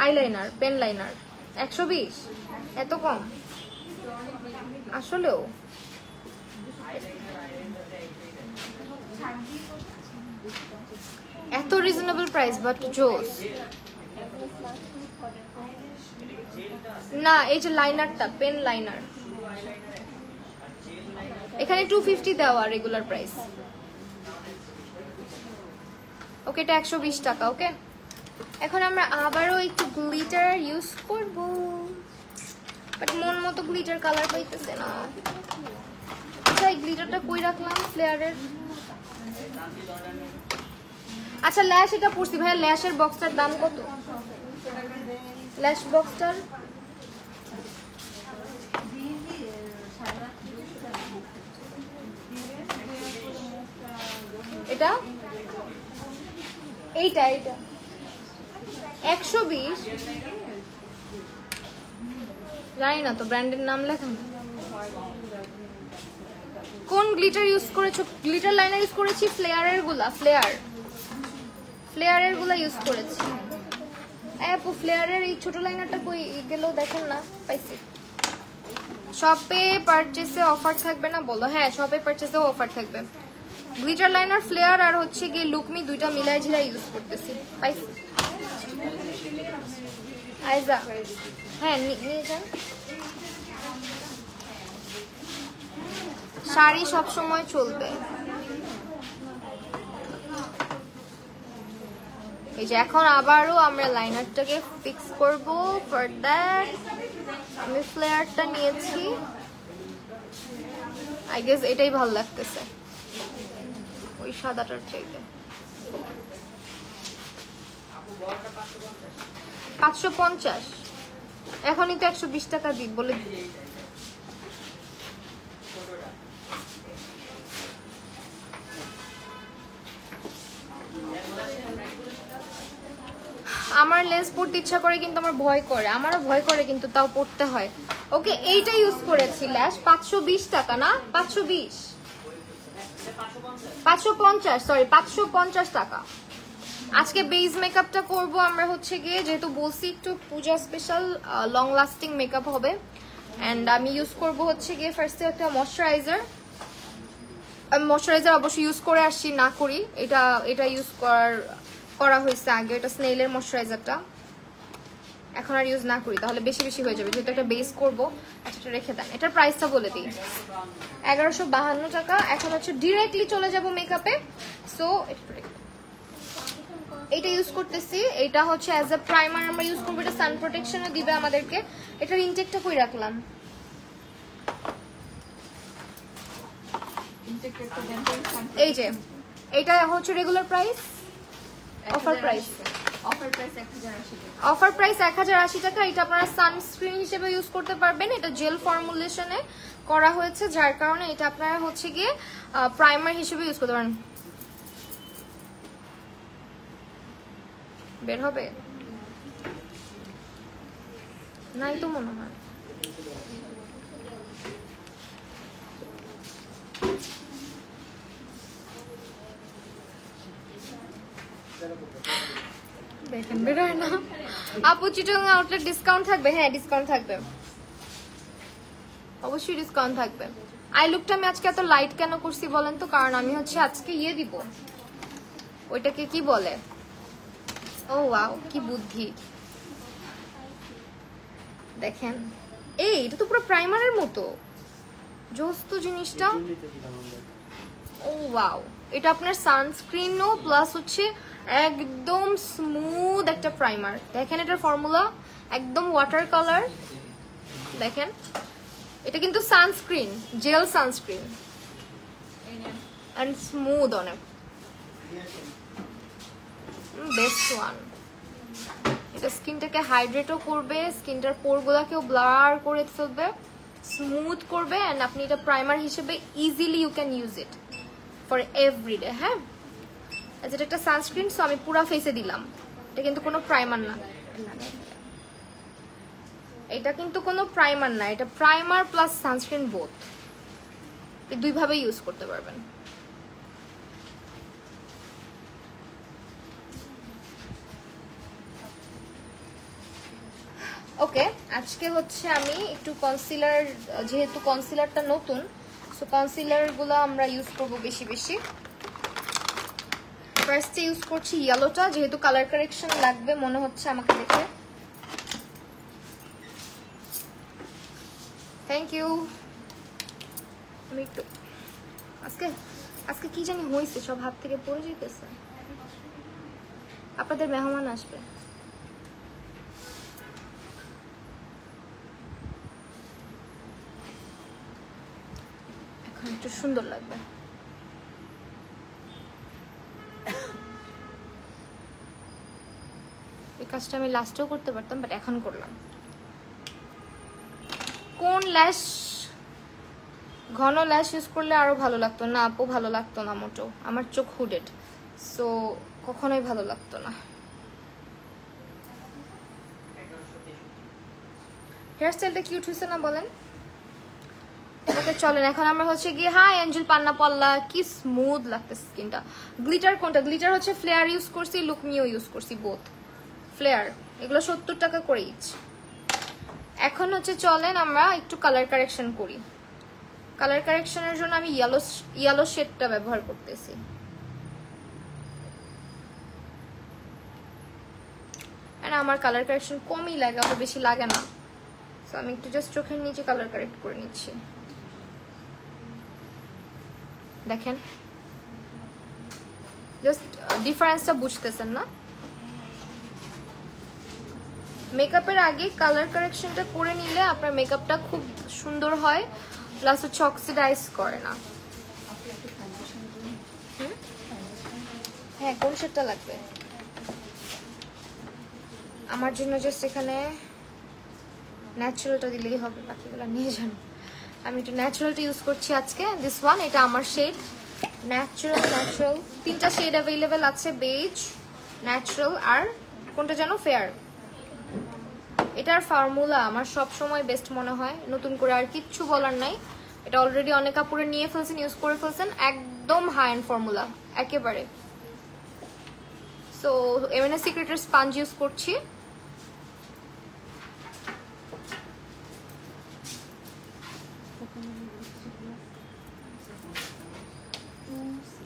আইলাইনার, পেন লাইনার 120, এত কম আসলেও? এত রিজনেবল প্রাইস বাট জোস না। এই যে লাইনারটা, পেন লাইনার, এখানে 250 দেওয়া রেগুলার প্রাইস। ওকে, এটা 120 টাকা। ওকে, এখন আমরা আবারও একটু গ্লিটার ইউজ করব, বাট মন মতো গ্লিটার কালার পাইতেছে না। আচ্ছা, এই গ্লিটারটা কই রাখলাম? ফ্লেয়ারের। আচ্ছা, ল্যাশ এটা পড়ছি ভাইয়া, ল্যাশের বক্সটার দাম কত? ল্যাশ বক্সটার এটা, এইটা 120। জানি না তো ব্র্যান্ডের নাম লেখা। কোন গ্লিটার ইউজ করেছো? গ্লিটার লাইনার ইউজ করেছি ফ্লেয়ারের গুলা, ফ্লেয়ারের গুলা ইউজ করেছি। আপু ফ্লেয়ারের এই ছোট লাইনারটা কই গেল দেখেন না, পাইছি। শপে পারচেসে অফার থাকবে না বলো? হ্যাঁ, শপে পারচেসেও অফার থাকবে। গ্লিটার লাইনার, ফ্লেয়ার আর হচ্ছে গিয়ে লুকমি, দুইটা মিলাই ঝিলাই ইউজ করতেছি, পাইছি। আইজা, হ্যাঁ নিয়ে যান। শাড়ি সব সময় চলবে। এই যে এখন আবারও আমরা লাইনারটাকে ফিক্স করব। ফর দ্যাট আমি ফ্লেয়ারটা নিয়েছি, আই গেস এটাই ভালো লাগতেছে ওই সাদাটার চাইতে। 550, এখনই তো 120 টাকা দিই বলে। আমার লেন্স পড়তে ইচ্ছা করে কিন্তু আমার ভয় করে, আমারও ভয় করে কিন্তু তাও পড়তে হয়। ওকে, এইটা ইউজ করেছি ল্যাশ, 520 টাকা না, 520, 550, সরি 550 টাকা। আজকে বেস মেকআপটা করব আমরা হচ্ছে গিয়ে, যেহেতু বলছি একটু পূজা স্পেশাল লং লাস্টিং মেকআপ হবে, এন্ড আমি ইউজ করব হচ্ছে গিয়ে ফার্স্টে একটা ময়শ্চারাইজার। আমি ময়শ্চারাইজার অবশ্যই ইউজ করে আসছি, না করি এটা ইউজ করার করা হয়েছে আগে, এটা স্নেইলের ময়শ্চারাইজারটা। এখন আর ইউজ না করি তাহলে বেশি বেশি হয়ে যাবে, যেহেতু একটা বেস করবো। আচ্ছা রেখে দেন, এটার প্রাইসটা বলে দিই 1152 টাকা। এখন হচ্ছে ডিরেক্টলি চলে যাব মেকআপে। সো এটা ইউজ করতেছি, এটা হচ্ছে অ্যাজ আ প্রাইমার আমরা ইউজ করবো, এটা সান প্রোটেকশনও দিবে আমাদেরকে। এটার ইনটেকটা কই রাখলাম, এই যে এটা হচ্ছে রেগুলার প্রাইস, অফার প্রাইস 1080 টাকা। এটা আপনারা সানস্ক্রিন হিসেবে ইউজ করতে পারবেন, এটা জেল ফর্মুলেশনে করা হয়েছে, যার কারণে এটা আপনারা হচ্ছে গিয়ে প্রাইমার হিসেবে ইউজ করতে পারেন। বের হবে নাই তো মনে হয়। দেখেন বেরোয় না। আপু চিটং আউটলেট ডিসকাউন্ট থাকবে? হ্যাঁ ডিসকাউন্ট থাকবে, অবশ্যই ডিসকাউন্ট থাকবে। আই লুকটা আমি আজকে এত লাইট কেন করছি বলেন তো, কারণ আমি হচ্ছে আজকে ইয়ে দিব, ওইটাকে কি বলে, ও ওয়াও কি বুদ্ধি দেখেন। এই এটা তো পুরো প্রাইমারের মতো জোস তো জিনিসটা। ও ওয়াও, এটা আপনার সানস্ক্রিনও প্লাস হচ্ছে একদম স্মুথ একটা প্রাইমার। দেখেন এটার ফর্মুলা একদম ওয়াটার কালার। দেখেন এটা কিন্তু sunscreen, gel sunscreen and smooth অনেক, বেস্ট ওয়ান। এটা স্কিনটাকে হাইড্রেটও করবে, স্কিনটার পোরগুলোকেও ব্লার করে ফেলবে, স্মুথ করবে, এন্ড আপনি এটা প্রাইমার হিসেবে easily you can use it for everyday. হ্যাঁ যেটা একটা সানস্ক্রিন, সো আমি পুরো ফেসে দিলাম, এটা কিন্তু কোনো প্রাইমার না, এটা কিন্তু কোনো প্রাইমার না, এটা প্রাইমার প্লাস সানস্ক্রিন বোথ, এই দুইভাবে ইউজ করতে পারবেন। ওকে আজকে হচ্ছে আমি একটু কনসিলার, যেহেতু কনসিলারটা নতুন, সো কনসিলার গুলো আমরা ইউজ করবো বেশি বেশি। ফার্স্টে ইউজ করছি ইয়েলোটা, যেহেতু কালার কারেকশন লাগবে মনে হচ্ছে আমাকে দেখে। Thank you. আমি একটু আজকে কি জানি হয়েছে, সব হাত থেকে পড়ে যেতেছে। আপনাদের মেহমান আসবে, এখন একটু সুন্দর লাগবে। এই কাজটা আমি লাস্টেও করতে পারতাম, বাট এখন করলাম। কোন ল্যাশ, ঘন ল্যাশ ইউজ করলে আরো ভালো লাগতো? না আপু ভালো লাগতো না মোটেও, আমার চোখ হুডেড, সো কখনোই ভালো লাগতো না। হেয়ার স্টাইলটা কিউট হয়েছে না বলেন? ওকে চলেন এখন আমরা হচ্ছে গিয়ে, হাই অ্যাঞ্জেল পান্না পল্লা, কি স্মুথ লাগতেছে স্কিনটা। গ্লিটার কোনটা? গ্লিটার হচ্ছে ফ্লেয়ার ইউজ করছি, লুকমিও ইউজ করছি, বোথ ফ্লেয়ার, এগুলো 70 টাকা করে ইচ। এখন হচ্ছে চলেন আমরা একটু কালার কারেকশন করি। কালার কারেকশনের জন্য আমি ইয়েলো শেডটা ব্যবহার করতেছি। আমার কালার কারেকশন কমই লাগে, আবার বেশি লাগে না, তো আমি একটু জাস্ট চোখের নিচে কালার কারেক্ট করে নিচ্ছি। দেখেন জাস্ট ডিফারেন্সটা বুঝতেছেন না? মেকআপের আগে কালার কারেকশনটা করে নিলে আপনার মেকআপটা খুব সুন্দর হয়, প্লাস হচ্ছে অক্সিডাইজ করে না। হ্যাঁ কোন শেডটা লাগবে? আমার জন্য জাস্ট এখানে ন্যাচারালটা দিলেই হবে, বাকিগুলো নিয়ে যান। আমি একটু ন্যাচারালটা ইউজ করছি আজকে, দিস ওয়ান, এটা আমার শেড ন্যাচারাল। 3টা শেড অ্যাভেলেবেল আছে, বেজ, ন্যাচারাল আর কোনটা যেন ফেয়ার। এটার ফর্মুলা আমার সব সময় বেস্ট মনে হয়, নতুন করে আর কিচ্ছু বলার নাই। এটা অলরেডি অনেক আপুরে নিয়ে ফেলছেন, ইউজ করে ফেলছেন, একদম হাই এন্ড ফর্মুলা একেবারে। সো এমএনএস সিক্রেটের স্পঞ্জ ইউজ করছি।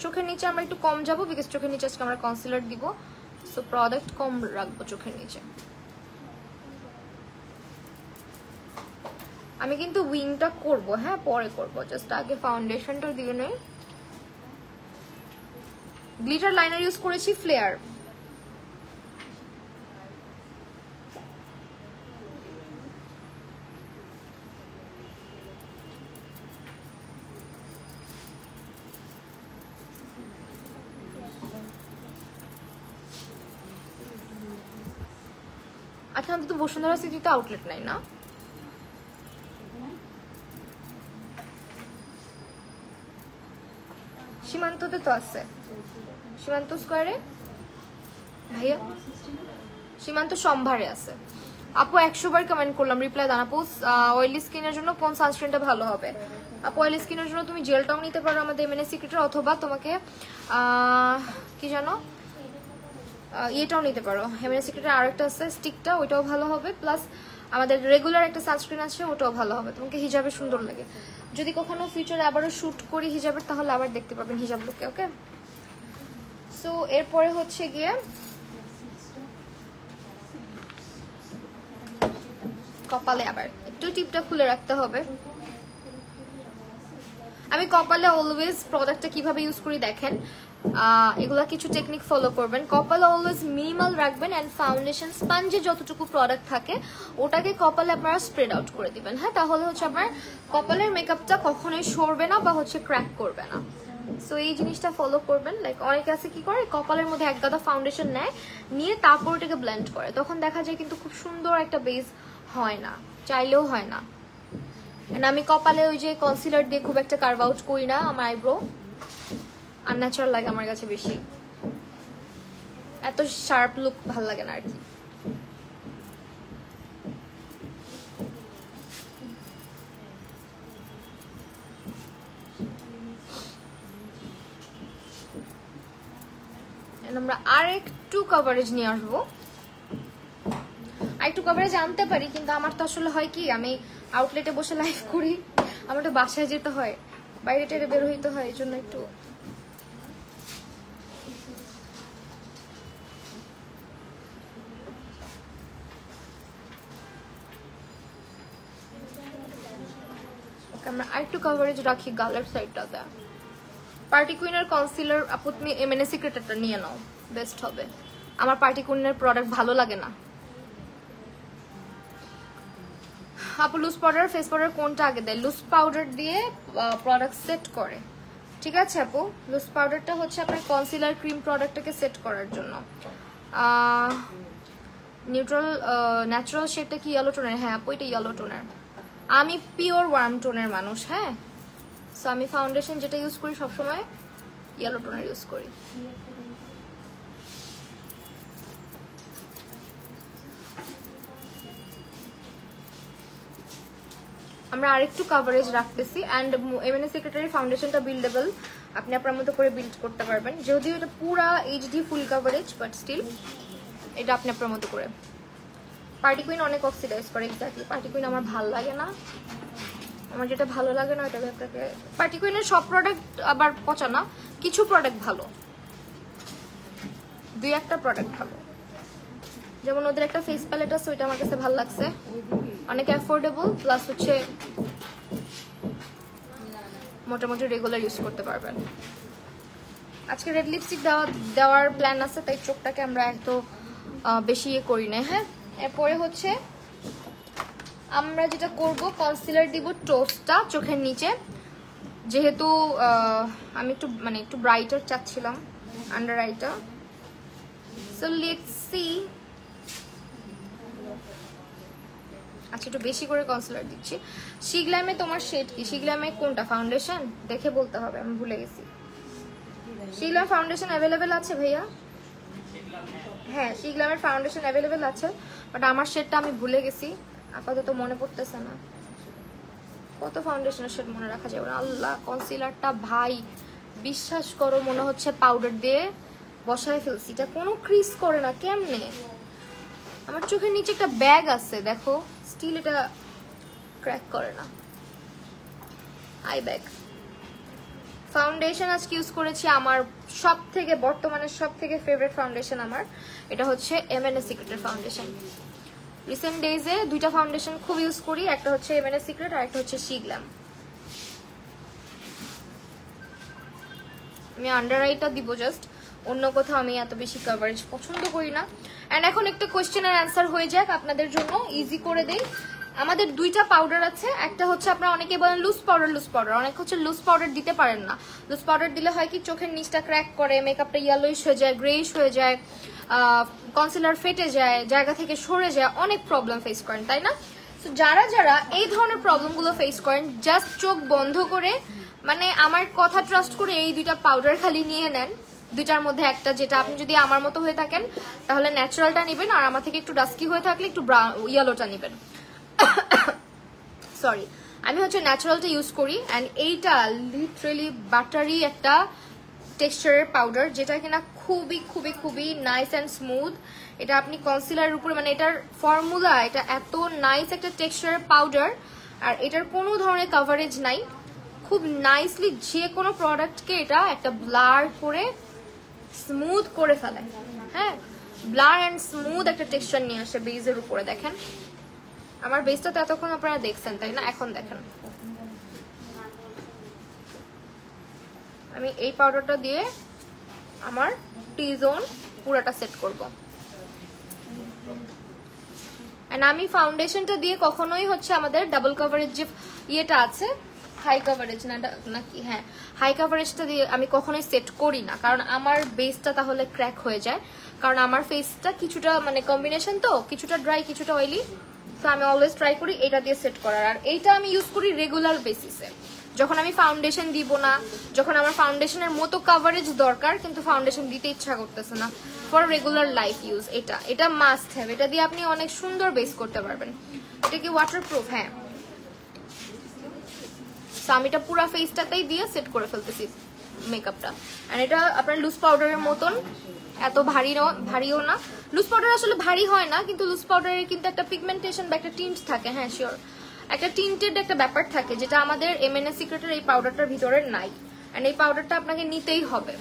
চোখের নিচে আমরা একটু কম যাবো, বিকজ চোখের নিচে আজকে আমরা কনসিলার দিব। সো প্রোডাক্ট কম রাখবো চোখের নিচে। আমি কিন্তু উইংটা করব, হ্যাঁ পরে করব, জাস্ট আগে ফাউন্ডেশনটা দিয়ে নেই। গ্লিটার লাইনার ইউজ করেছি ফ্লেয়ার। আচ্ছা, আমাদের তো বসুন্ধরা সিটিতে আউটলেট নাই না? সীমান্ততে তো আছে, সীমান্ত স্কোয়ারে ভাইয়া, সীমান্ত সম্ভারে আছে। আপু 100 বার কমেন্ট করলাম, রিপ্লাই দাও। আপু অয়েলি স্কিনের জন্য কোন সানস্ক্রিনটা ভালো হবে? আপু অয়েলি স্কিনের জন্য তুমি জেলটাও নিতে পারো আমাদের এমএনএস সিক্রেটের, অথবা তোমাকে কি জানো এটাও নিতে পারো, এমএনএস সিক্রেটের আরেকটা আছে স্টিকটা, ওইটাও ভালো হবে। প্লাস আমাদের রেগুলার একটা সানস্ক্রিন আছে, ওটাও ভালো হবে, তোমাকে হিজাবে সুন্দর লাগে। যদি কখনো ফিউচারে আবারও শুট করি হিজাবের, তাহলে আবার দেখতে পাবেন হিজাব লুকে। ওকে, সো এরপরে হচ্ছে গিয়ে কপালে আবার একটু টিপটা খুলে রাখতে হবে। আমি কপালে অলওয়েজ প্রোডাক্টটা কিভাবে ইউজ করি দেখেন, এগুলা কিছু টেকনিক ফলো করবেন। কপালে অলওয়েজ মিনিমাল রাখবেন অ্যান্ড ফাউন্ডেশন স্পঞ্জে যতটুকু প্রোডাক্ট থাকে ওটাকে কপালে আপনারা স্প্রেড আউট করে দিবেন। হ্যাঁ, তাহলে হচ্ছে আপনার কপালের মেকআপটা কখনোই সরবে না বা হচ্ছে ক্র্যাক করবে না। সো এই জিনিসটা ফলো করবেন। লাইক অনেকে আছে কি করে, কপালের মধ্যে এক গাদা ফাউন্ডেশন নেয়, নিয়ে তারপর ওটাকে ব্লেন্ড করে, তখন দেখা যায় কিন্তু খুব সুন্দর একটা বেস হয় না, চাইলেও হয় না। আমি কপালে ওই যে কনসিলার দিয়ে খুব একটা কার্ভ আউট করি না, আমার আইব্রো আনন্যাচারাল লাগে আমার কাছে বেশি, এত শার্প লুক ভাল লাগে না আর কি। আমরা আর একটু কভারেজ নিয়ে আসবো, আর একটু কভারেজ আনতে পারি, কিন্তু আমার তো আসলে হয় কি, আমি আউটলেটে বসে লাইভ করি, আমার তো বাসায় যেতে হয়, বাইরে টেরে বের হইতে হয়, এই জন্য একটু আমরা আরেকটু কভারেজ রাখি গালের সাইডটাতে। পার্টি কুইনের কনসিলার আপু তুমি এমএনএস সিক্রেটটা নিয়ে নাও, বেস্ট হবে। আমার পার্টি কুইনের প্রোডাক্ট ভালো লাগে না। আপু লুজ পাউডার ফেস পাউডার কোনটা আগে দেয়? লুজ পাউডার দিয়ে প্রোডাক্ট সেট করে, ঠিক আছে আপু। লুজ পাউডারটা হচ্ছে আপনার কনসিলার ক্রিম প্রোডাক্টটাকে সেট করার জন্য। নিউট্রাল ন্যাচারাল শেডটা কি ইয়েলো টোনের? হ্যাঁ আপু এটা ইয়েলো টোনের, আমি পিওর ওয়ার্ম টোনের মানুষ। হ্যাঁ, সো আমি ফাউন্ডেশন যেটা ইউজ করি সবসময় ইয়েলো টোনের ইউজ করি। আমরা আরেকটু কভারেজ রাখতেছি। অ্যান্ড এমএনএস সিক্রেটারি ফাউন্ডেশনটা বিল্ডেবল, আপনি আপনার মতো করে বিল্ড করতে পারবেন, যদিও এটা পুরা HD full coverage, but still এটা আপনি আপনার মতো করে। পার্টি কুইন অনেক অক্সিডাইজ করে, এক্স্যাক্টলি পার্টি কুইন আমার ভালো লাগে না, আমার যেটা ভালো লাগে না ওটাকে আপনাকে। পার্টি কুইনের সব প্রোডাক্ট আবার পচা না, কিছু প্রোডাক্ট ভালো, দুই একটা প্রোডাক্ট ভালো। যেমন ওদের একটা ফেস প্যালেট আছে, ওইটা আমার কাছে ভালো লাগছে, অনেক অ্যাফোর্ডেবল, প্লাস হচ্ছে মোটামুটি রেগুলার ইউজ করতে পারবেন। আজকে রেড লিপস্টিক দেওয়ার প্ল্যান আছে, তাই চোখটাকে আমরা এত বেশি ইয়ে করি না। হ্যাঁ, এরপরে হচ্ছে আমরা যেটা করব, কনসিলার দিব টোস্টটা চোখের নিচে, যেহেতু আমি একটু ব্রাইটার চাচ্ছিলাম আন্ডার আইটা। So let's see. আচ্ছা, একটু বেশি করে কনসিলার দিচ্ছি। শিগ্ল্যামে তোমার শেড কি? শিগ্ল্যামে কোনটা ফাউন্ডেশন দেখে বলতে হবে, আমি ভুলে গেছি। শিগ্ল্যাম ফাউন্ডেশন অ্যাভেলেবেল আছে ভাইয়া? হ্যাঁ, শিগ্ল্যামের ফাউন্ডেশন অ্যাভেলেবেল আছে, বাট আমার শেডটা আমি ভুলে গেছি, আপাতত মনে পড়তেছে না। কত ফাউন্ডেশনের শেড মনে রাখা যাবে না। আল্লাহ, কনসিলারটা ভাই বিশ্বাস করো মনে হচ্ছে পাউডার দিয়ে বসায় ফেলছি, এটা কোনো ক্রিজ করে না। কেমনে? আমার চোখের নিচে একটা ব্যাগ আছে দেখো, স্টিল এটা ক্র্যাক করে না। আই ব্যাগ ফাউন্ডেশন আজকে ইউজ করেছি আমার সব থেকে বর্তমানে সব থেকে ফেভারিট ফাউন্ডেশন আমার, এটা হচ্ছে এমএনএস সিক্রেটের ফাউন্ডেশন। রিসেন্ট ডেজে দুইটা ফাউন্ডেশন খুব ইউজ করি, একটা হচ্ছে এমএনএস সিক্রেট আর একটা হচ্ছে শিগ্ল্যাম। আমি আন্ডার আইটা দিব জাস্ট, অন্য কোথাও আমি এত বেশি কভারেজ পছন্দ করি না। অ্যান্ড এখন একটা কোয়েশ্চেনের অ্যান্সার হয়ে যাক আপনাদের জন্য, ইজি করে দেই। আমাদের দুইটা পাউডার আছে, একটা হচ্ছে আপনারা অনেকে বলেন লুজ পাউডার, অনেক হচ্ছে লুজ পাউডার দিতে পারেন না। লুজ পাউডার দিলে হয় কি চোখের নিচটা ক্র্যাক করে, মেকআপটা ইয়েলোইশ হয়ে যায়, গ্রেইশ হয়ে যায়, কনসিলার ফেটে যায়, জায়গা থেকে সরে যায়, অনেক প্রবলেম ফেস করেন, তাই না? তো যারা যারা এই ধরনের প্রবলেমগুলো ফেস করেন, জাস্ট চোখ বন্ধ করে মানে আমার কথা ট্রাস্ট করে এই দুইটা পাউডার খালি নিয়ে নেন, দুইটার মধ্যে একটা, যেটা আপনি যদি আমার মতো হয়ে থাকেন তাহলে ন্যাচারালটা নেবেন, আর আমার থেকে একটু ডাস্কি হয়ে থাকলে একটু ইয়েলোটা নেবেন। সরি, আমি হচ্ছে ন্যাচারালটা ইউজ করি। অ্যান্ড এইটা লিটারেলি বাটারি একটা টেক্সচারের পাউডার, যেটা কিনা খুবই খুবই খুবই নাইস অ্যান্ড স্মুথ। এটা আপনি কনসিলারের উপরে মানে এটার ফর্মুলা, এটা এত নাইস একটা টেক্সচারের পাউডার, আর এটার কোনো ধরনের কভারেজ নাই। খুব নাইসলি যে কোনো প্রোডাক্টকে এটা একটা ব্লার করে স্মুথ করে ফেলে। হ্যাঁ, ব্লার অ্যান্ড স্মুথ একটা টেক্সচার নিয়ে আসে বেজের উপরে। দেখেন আমার বেসটা তো এতক্ষণ আপনারা দেখছেন, তাই না? এখন দেখেন আমি এই পাউডারটা দিয়ে আমার টি জোন পুরাটা সেট করব। এন্ড আমি ফাউন্ডেশনটা দিয়ে কখনোই হচ্ছে আমাদের ডাবল কভারেজ যে ইয়েটা আছে, হাই কভারেজ নাকি, হ্যাঁ হাই কভারেজটা দিয়ে আমি কখনোই সেট করি না, কারণ আমার বেসটা তাহলে ক্র্যাক হয়ে যায়। কারণ আমার ফেসটা কিছুটা মানে কম্বিনেশন তো, কিছুটা ড্রাই কিছুটা অয়েলি, তো আমি অলওয়েজ ট্রাই করি এটা দিয়ে সেট করার। আর এইটা আমি ইউজ করি রেগুলার বেসিসে, যখন আমি ফাউন্ডেশন দিব না, যখন আমার ফাউন্ডেশনের মতো কভারেজ দরকার কিন্তু ফাউন্ডেশন দিতে ইচ্ছা করতেছে না, ফর রেগুলার লাইফ ইউজ এটা মাস্ট হ্যাভ। এটা দিয়ে আপনি অনেক সুন্দর বেস করতে পারবেন। এটা কি ওয়াটারপ্রুফ? হ্যাঁ। সো আমি এটা পুরো ফেসটাতেই দিয়ে সেট করে ফেলতেছি মেকআপটা। এন্ড এটা আপনার লুজ পাউডারের মতন এত ভারীও না। লুজ পাউডার আসলে ভারী হয় না, কিন্তু লুজ পাউডারের কিন্তু একটা পিগমেন্টেশন বা একটা টিন্ট থাকে। হ্যাঁ শিওর, একটা টিন্টেড একটা ব্যাপার থাকে, যেটা আমাদের এমএনএস সিক্রেটের এই পাউডারটার ভিতরে নাই। এন্ড এই পাউডারটা আপনাকে নিতেই হবে।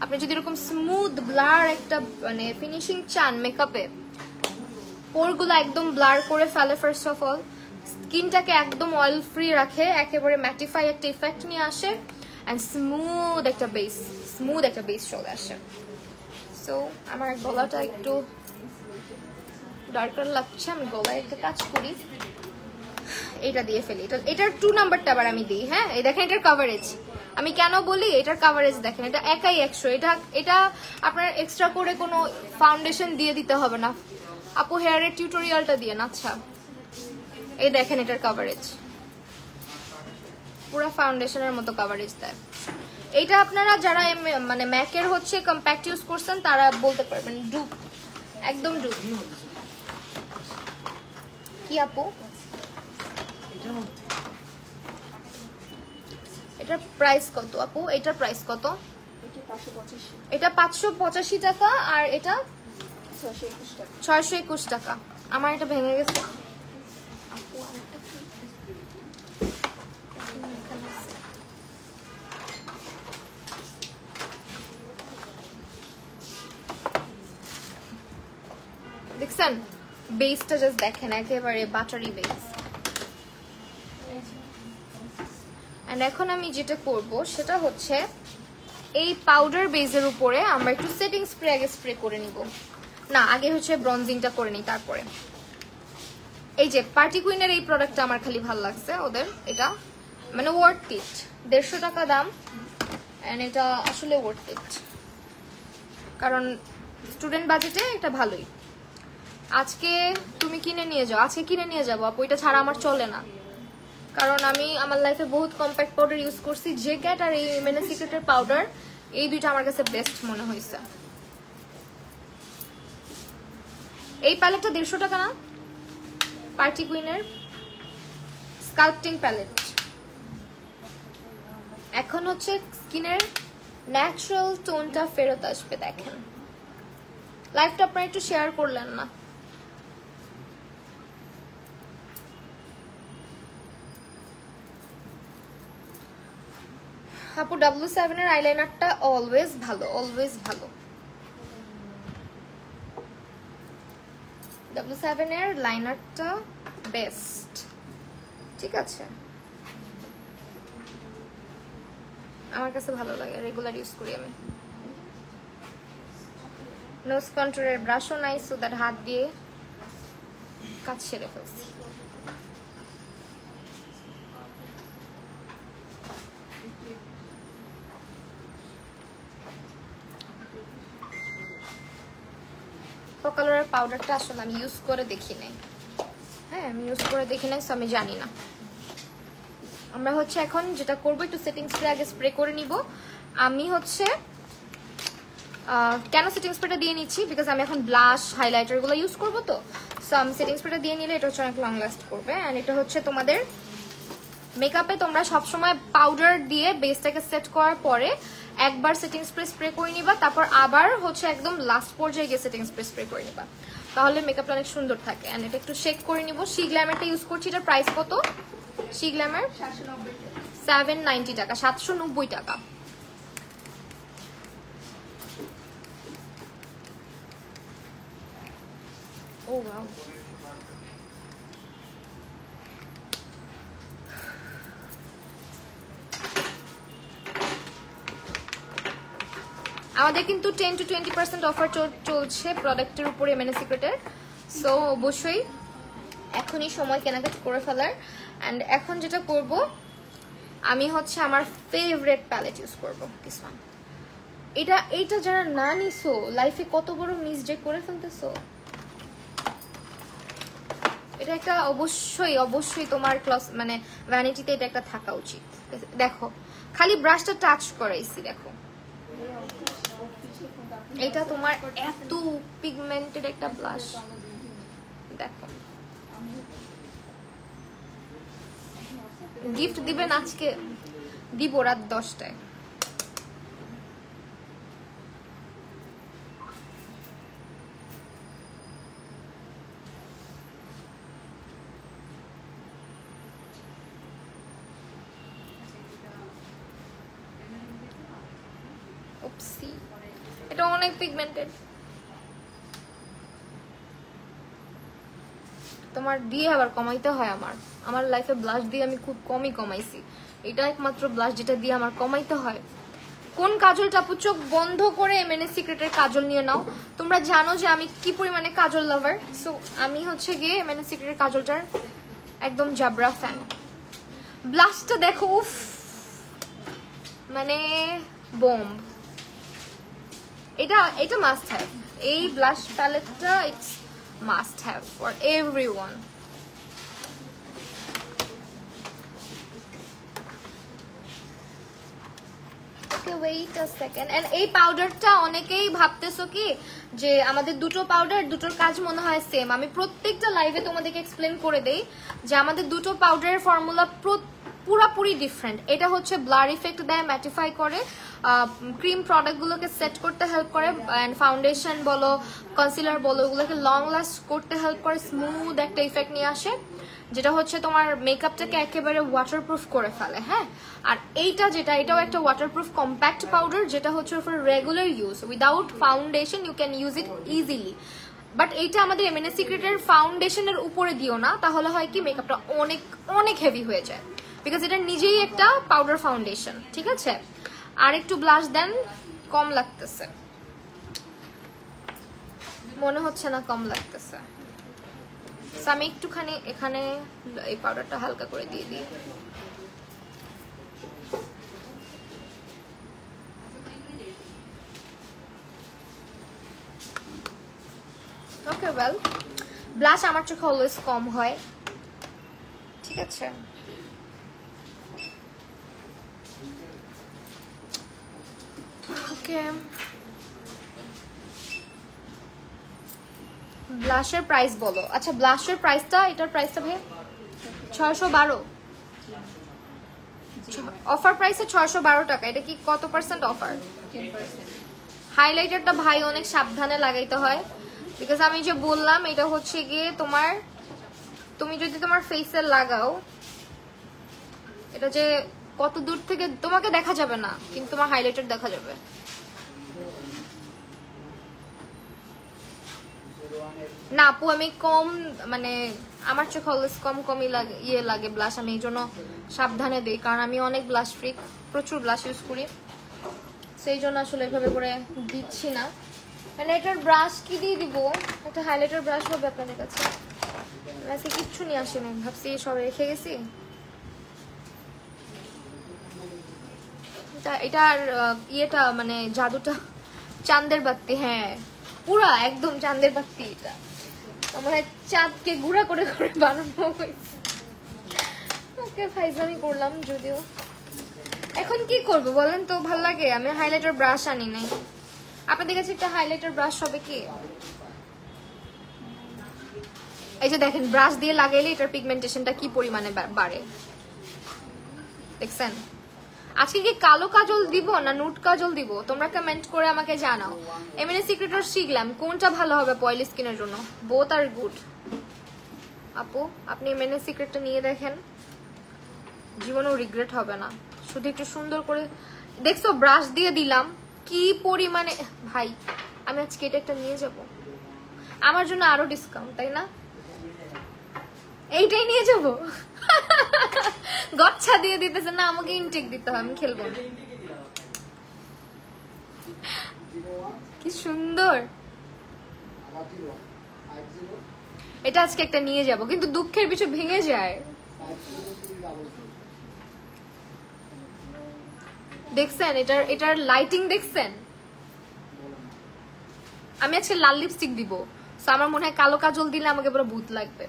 আপনি যদি এরকম স্মুথ ব্লার একটা মানে ফিনিশিং চান মেকআপে, পোরগুলো একদম ব্লার করে ফেলে ফার্স্ট অফ অল, স্কিনটাকে একদম অয়েল ফ্রি রাখে, একেবারে ম্যাটিফাই একটা ইফেক্ট নিয়ে আসে, অ্যান্ড স্মুথ একটা বেস চলে আসে। সো আমার গলাটা একটু ডার্কার লাগছে, আমি গলায় একটা কাজ করি, এটা দিয়ে ফেলি। এটার 2 নাম্বারটা আবার আমি দিই। হ্যাঁ, এই দেখেন এটার কভারেজ, আমি কেন বলি এটার কভারেজ দেখেন, এটা একাই 100। এটা আপনার এক্সট্রা করে কোনো ফাউন্ডেশন দিয়ে দিতে হবে না। আপু হেয়ারের টিউটোরিয়ালটা দিয়ে না? আচ্ছা, এই দেখেন এটার কভারেজ পুরো ফাউন্ডেশনের মতো কভারেজ দেয়। এইটা আপনারা যারা মানে ম্যাকের হচ্ছে কম্প্যাক্ট ইউজ করছেন তারা বলতে পারবেন ডুপ, একদম ডুপ। কি আপু এটার প্রাইস কত? আপু এটার প্রাইস কত? এটা 585 টাকা, আর এটা 621 টাকা। আমার এটা ভেঙে গেছে। দেখছেন বেসটা, জাস্ট দেখেন একেবারে বাটারি বেস। এন্ড এখন আমি যেটা করব সেটা হচ্ছে এই পাউডার বেসের উপরে আমরা একটু সেটিং স্প্রে আগে স্প্রে করে নিব। না, আগে হচ্ছে ব্রঞ্জিংটা করে নিই তারপরে। এই যে পার্টি কুইনের এই প্রোডাক্টটা আমার খালি ভালো লাগছে ওদের, এটা মানে ওয়ার্থ ইট, 150 টাকা দাম। এন্ড এটা আসলে ওয়ার্থ ইট, কারণ স্টুডেন্ট বাজেটে এটা ভালোই। আজকে তুমি কিনে নিয়ে যাও, আজকে কিনে নিয়ে যাবো আপু, এটা ছাড়া আমার চলে না। কারণ আমি আমার লাইফে বহুত কম্প্যাক্ট পাউডার ইউজ করছি, যে ক্যাট আর এই এমএনএস সিক্রেটের পাউডার, এই দুইটা আমার কাছে বেস্ট মনে হয়েছে। এই প্যালেটটা 150 টাকা না? পার্টি কুইনের স্কাল্পটিং প্যালেট। এখন হচ্ছে স্কিনের ন্যাচারাল টোনটা ফেরত আসবে। দেখেন লাইফটা আপনারা একটু শেয়ার করলেন না? আপু W7 এর আইলাইনারটা অলওয়েজ ভালো, অলওয়েজ ভালো। W7 এর লাইনারটা বেস্ট, ঠিক আছে, আমার কাছে ভালো লাগে, রেগুলার ইউজ করি আমি। নোজ কন্ট্রোলের ব্রাশও নাই, সো দ্যাট হাত দিয়ে কাজ সেরে ফেলছি। কালারের পাউডারটা আসলে আমি ইউজ করে দেখি নাই, হ্যাঁ আমি ইউজ করে দেখি নাই, সো আমি জানি না। আমরা হচ্ছে এখন যেটা করবো, একটু সেটিং স্প্রে আগে স্প্রে করে নিব। আমি হচ্ছে কেন সেটিং স্প্রেটা দিয়ে নিচ্ছি, বিকজ আমি এখন ব্লাশ হাইলাইটার গুলো ইউজ করবো, তো সো আমি সেটিং স্প্রেটা দিয়ে নিলে এটা হচ্ছে অনেক লং লাস্ট করবে। অ্যান্ড এটা হচ্ছে তোমাদের মেকআপে তোমরা সবসময় পাউডার দিয়ে বেসটাকে সেট করার পরে একবার সেটিং স্প্রে স্প্রে করে নিবা, তারপর আবার হচ্ছে একদম লাস্ট পর্যায়ে গিয়ে সেটিং স্প্রে স্প্রে করে নিবা, তাহলে মেকআপটা অনেক সুন্দর থাকে। অ্যান্ড এটা একটু শেক করে নিব। শি গ্ল্যামারটা ইউজ করছি, এটার প্রাইস কত? শি গ্ল্যামার 790 টাকা, 790 টাকা। ও ওয়াও, আমাদের কিন্তু 10 to 20% অফার চলছে প্রোডাক্টের উপরে এমএনএস সিক্রেটের, সো অবশ্যই এখনই সময় কেনাকাটা করে ফেলার। অ্যান্ড এখন যেটা করব, আমি হচ্ছে আমার ফেভারিট প্যালেট ইউজ করবো, দিস ওয়ান। এটা যারা না নিছো লাইফে কত বড় মিসটেক করে ফেলতেছো। এটা একটা অবশ্যই অবশ্যই তোমার ক্লাস মানে ভ্যানিটিতে এটা একটা থাকা উচিত। দেখো খালি ব্রাশটা টাচ করাইছি, দেখো এটা তোমার এত পিগমেন্টেড একটা ব্লাশ, দেখো। গিফট দিবেন আজকে? দিব রাত 10টায়। এটা অনেক পিগমেন্টেড, তোমার দিয়ে আবার কমাইতে হয়। আমার লাইফে ব্লাশ দিয়ে আমি খুব কমই কমাইছি, এটা একমাত্র ব্লাশ যেটা দিয়ে আমার কমাইতে হয়। কোন কাজলটা আপু? চোখ বন্ধ করে এমএনএস সিক্রেটের কাজল নিয়ে নাও। তোমরা জানো যে আমি কি পরিমাণে কাজল লাভার, সো আমি হচ্ছে গিয়ে এমএনএস সিক্রেটের কাজলটার একদম জাবরা ফ্যান। ব্লাশটা দেখো, উফ, মানে বম্ব। এটা মাস্ট হ্যাভ, এই ব্লাশ প্যালেটটা its must have for everyone. Wait a second. And এই পাউডারটা অনেকেই ভাবতেছো কি যে আমাদের দুটো পাউডার, দুটোর কাজ মনে হয় সেম। আমি প্রত্যেকটা লাইভে তোমাদেরকে এক্সপ্লেন করে দেই যে আমাদের দুটো পাউডারের ফর্মুলা পুরাপুরি ডিফারেন্ট। এটা হচ্ছে ব্লার ইফেক্ট দেয়, ম্যাটিফাই করে, ক্রিম প্রোডাক্টগুলোকে সেট করতে হেল্প করে, অ্যান্ড ফাউন্ডেশন বলো কনসিলার বলো ওগুলোকে লং লাস্ট করতে হেল্প করে, স্মুথ একটা ইফেক্ট নিয়ে আসে, যেটা হচ্ছে তোমার মেকআপটাকে একেবারে ওয়াটারপ্রুফ করে ফেলে। হ্যাঁ, আর এইটা যেটা, এটাও একটা ওয়াটারপ্রুফ কম্প্যাক্ট পাউডার, যেটা হচ্ছে for regular use without foundation you can use it easily. But এইটা আমাদের এমএনএস সিক্রেটের ফাউন্ডেশনের উপরে দিও না, তাহলে হয় কি মেকআপটা অনেক অনেক হেভি হয়ে যায়, বিকজ এটা নিজেই একটা পাউডার ফাউন্ডেশন। ঠিক আছে, আর একটু ব্লাশ দেন, কম লাগতেছে মনে হচ্ছে না, কম লাগতেছে। আমি একটুখানি এখানে এই পাউডারটা হালকা করে দিয়ে দিই। ওকে, ওয়েল, ব্লাশ আমার চোখে অলওয়েজ কম হয়, ঠিক আছে। ওকে, ব্লাশের প্রাইস বলো। আচ্ছা, ব্লাশের প্রাইসটা, এটার প্রাইসটা ভাই 612, অফার প্রাইসে 612 টাকা। এটা কি কত পার্সেন্ট অফার? হাইলাইটারটা ভাই অনেক সাবধানে লাগাইতে হয়, বিকজ আমি যে বললাম এটা হচ্ছে গিয়ে তুমি যদি তোমার ফেসে লাগাও, এটা যে কত দূর থেকে তোমাকে দেখা যাবে না, কিন্তু তোমার হাইলাইটার দেখা যাবে। না আপু আমি কম, মানে আমার চোখ অলওয়েজ কমই লাগে, লাগে ব্লাশ, আমি এই জন্য সাবধানে দিই, কারণ আমি অনেক ব্লাশ ফ্রিক, প্রচুর ব্লাশ ইউজ করি, সেই জন্য আসলে এভাবে করে দিচ্ছি না। মানে এটার ব্রাশ কি দিয়ে দিব, একটা হাইলাইটার ব্রাশ হবে আপনাদের কাছে, আজকে কিচ্ছু নিয়ে আসিনি, ভাবছি সব রেখে গেছি। এটার ইয়েটা মানে জাদুটা চাঁদের বাতি, হ্যাঁ পুরা একদম চাঁদের বাতি, এটা আমার চাঁদকে গুঁড়া করে করে বানানো হয়েছে। ওকে ফাইজলামি করলাম যদিও। এখন কি করব বলেন তো, ভাল লাগে আমি হাইলাইটার ব্রাশ আনি নাই। আপনাদের কাছে একটা হাইলাইটার ব্রাশ হবে কি? এই যে দেখেন ব্রাশ দিয়ে লাগাইলে এটার পিগমেন্টেশনটা কি পরিমাণে বাড়ে দেখছেন। আজকে কি কালো কাজল দিব না নুট কাজল দিব, তোমরা কমেন্ট করে আমাকে জানাও। এমএনএ সিক্রেটর শিখলাম, কোনটা ভালো হবে অয়েলি স্কিনের জন্য? বোথ আর গুড। আপু আপনি এমএনএ সিক্রেটটা নিয়ে দেখেন, জীবনেও রিগ্রেট হবে না। শুধু একটু সুন্দর করে দেখছো ব্রাশ দিয়ে দিলাম কি পরিমাণে। ভাই আমি আজকে এটা একটা নিয়ে যাব, আমার জন্য আরো ডিসকাউন্ট, তাই না? এইটাই নিয়ে যাব। গচ্ছা দিয়ে দিতেছে না, আমাকে ইনটেক দিতে হয়, আমি খেলবো না। কি সুন্দর এটা, আজকে একটা নিয়ে যাব, কিন্তু দুঃখের পিছু ভেঙে যায়। দেখছেন এটার লাইটিং দেখছেন? আমি আজকে লাল লিপস্টিক দিব, সো আমার মনে হয় কালো কাজল দিলে আমাকে পুরো ভূত লাগবে।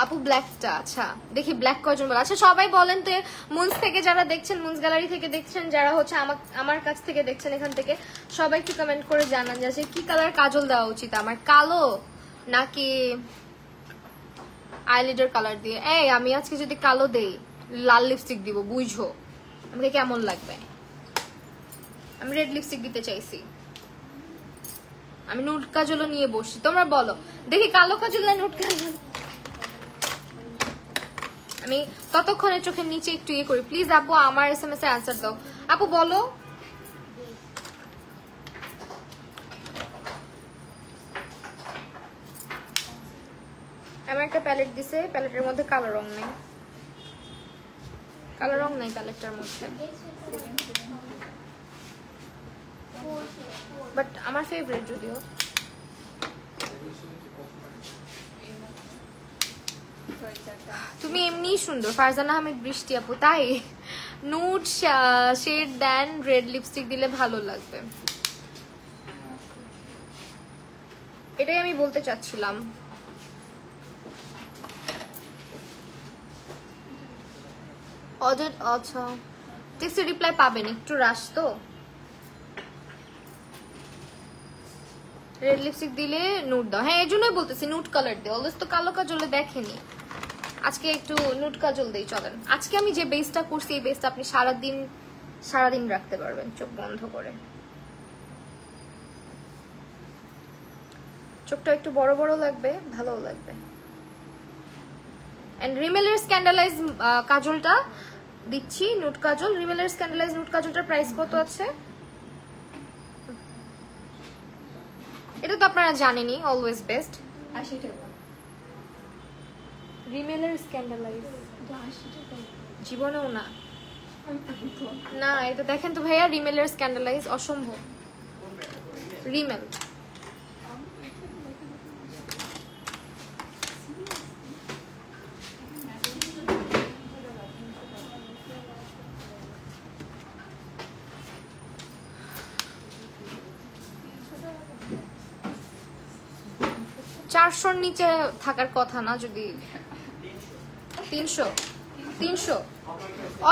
আপু ব্ল্যাকটা, আচ্ছা দেখি ব্ল্যাক কয়জন বলে। আচ্ছা সবাই বলেন তো, মুন্স থেকে যারা দেখছেন, মুন্স গ্যালারি থেকে দেখছেন, যারা হচ্ছে আমার কাছ থেকে দেখছেন, এখান থেকে সবাই একটু কমেন্ট করে জানান যে কি কালার কাজল দেওয়া উচিত আমার, কালো নাকি আইলিডার কালার দিয়ে। এই আমি আজকে যদি কালো দেই, লাল লিপস্টিক দিব, বুঝো আমাকে কেমন লাগবে? আমি রেড লিপস্টিক দিতে চাইছি, আমি নুট কাজলও নিয়ে বসছি, তোমরা বলো দেখি কালো কাজল না নুট কাজল। আমি ততক্ষণে চোখের নিচে একটু ইয়ে করি। প্লিজ আপু আমার এসএমএস এর আনসার দাও। আপু বলো আমার একটা প্যালেট দিছে, প্যালেটের মধ্যে কালো রং নেই, কালো রং নাই প্যালেটটার মধ্যে, বাট আমার ফেভারিট যদিও। তুমি এমনি সুন্দর ফারজানা আহমেদ বৃষ্টি আপু, তাই নুড শেড দেন রেড লিপস্টিক দিলে ভালো লাগবে, এটাই আমি বলতে চাচ্ছিলাম। আচ্ছা টেক্সট রিপ্লাই পাবেন, একটু রাশ তো। রেড লিপস্টিক দিলে নুট দাও, হ্যাঁ এই জন্যই বলতেছি নুট কালার দিও, অলওয়েজ তো কালো কাজলে দেখেনি, আজকে একটু নুট কাজল দেই চলেন। আজকে আমি যে বেসটা করছি এই বেসটা আপনি সারাদিন রাখতে পারবেন চোখ বন্ধ করে। চোখটা একটু বড় বড় লাগবে, ভালোও লাগবে। এন্ড রিমেলের স্ক্যান্ডালাইজ কাজলটা দিচ্ছি, নুট কাজল। রিমেলের স্ক্যান্ডালাইজ নুট কাজলটার প্রাইস কত আছে এটা তো আপনারা জানেনই, অলওয়েজ বেস্ট 80 টাকা। রিমেলের স্ক্যান্ডালাইজ 80 টাকা, জীবনেও না। না এটা দেখেন তো ভাইয়া, রিমেলের স্ক্যান্ডালাইজ অসম্ভব। রিমেল চারশোর নিচে থাকার কথা না, যদি 300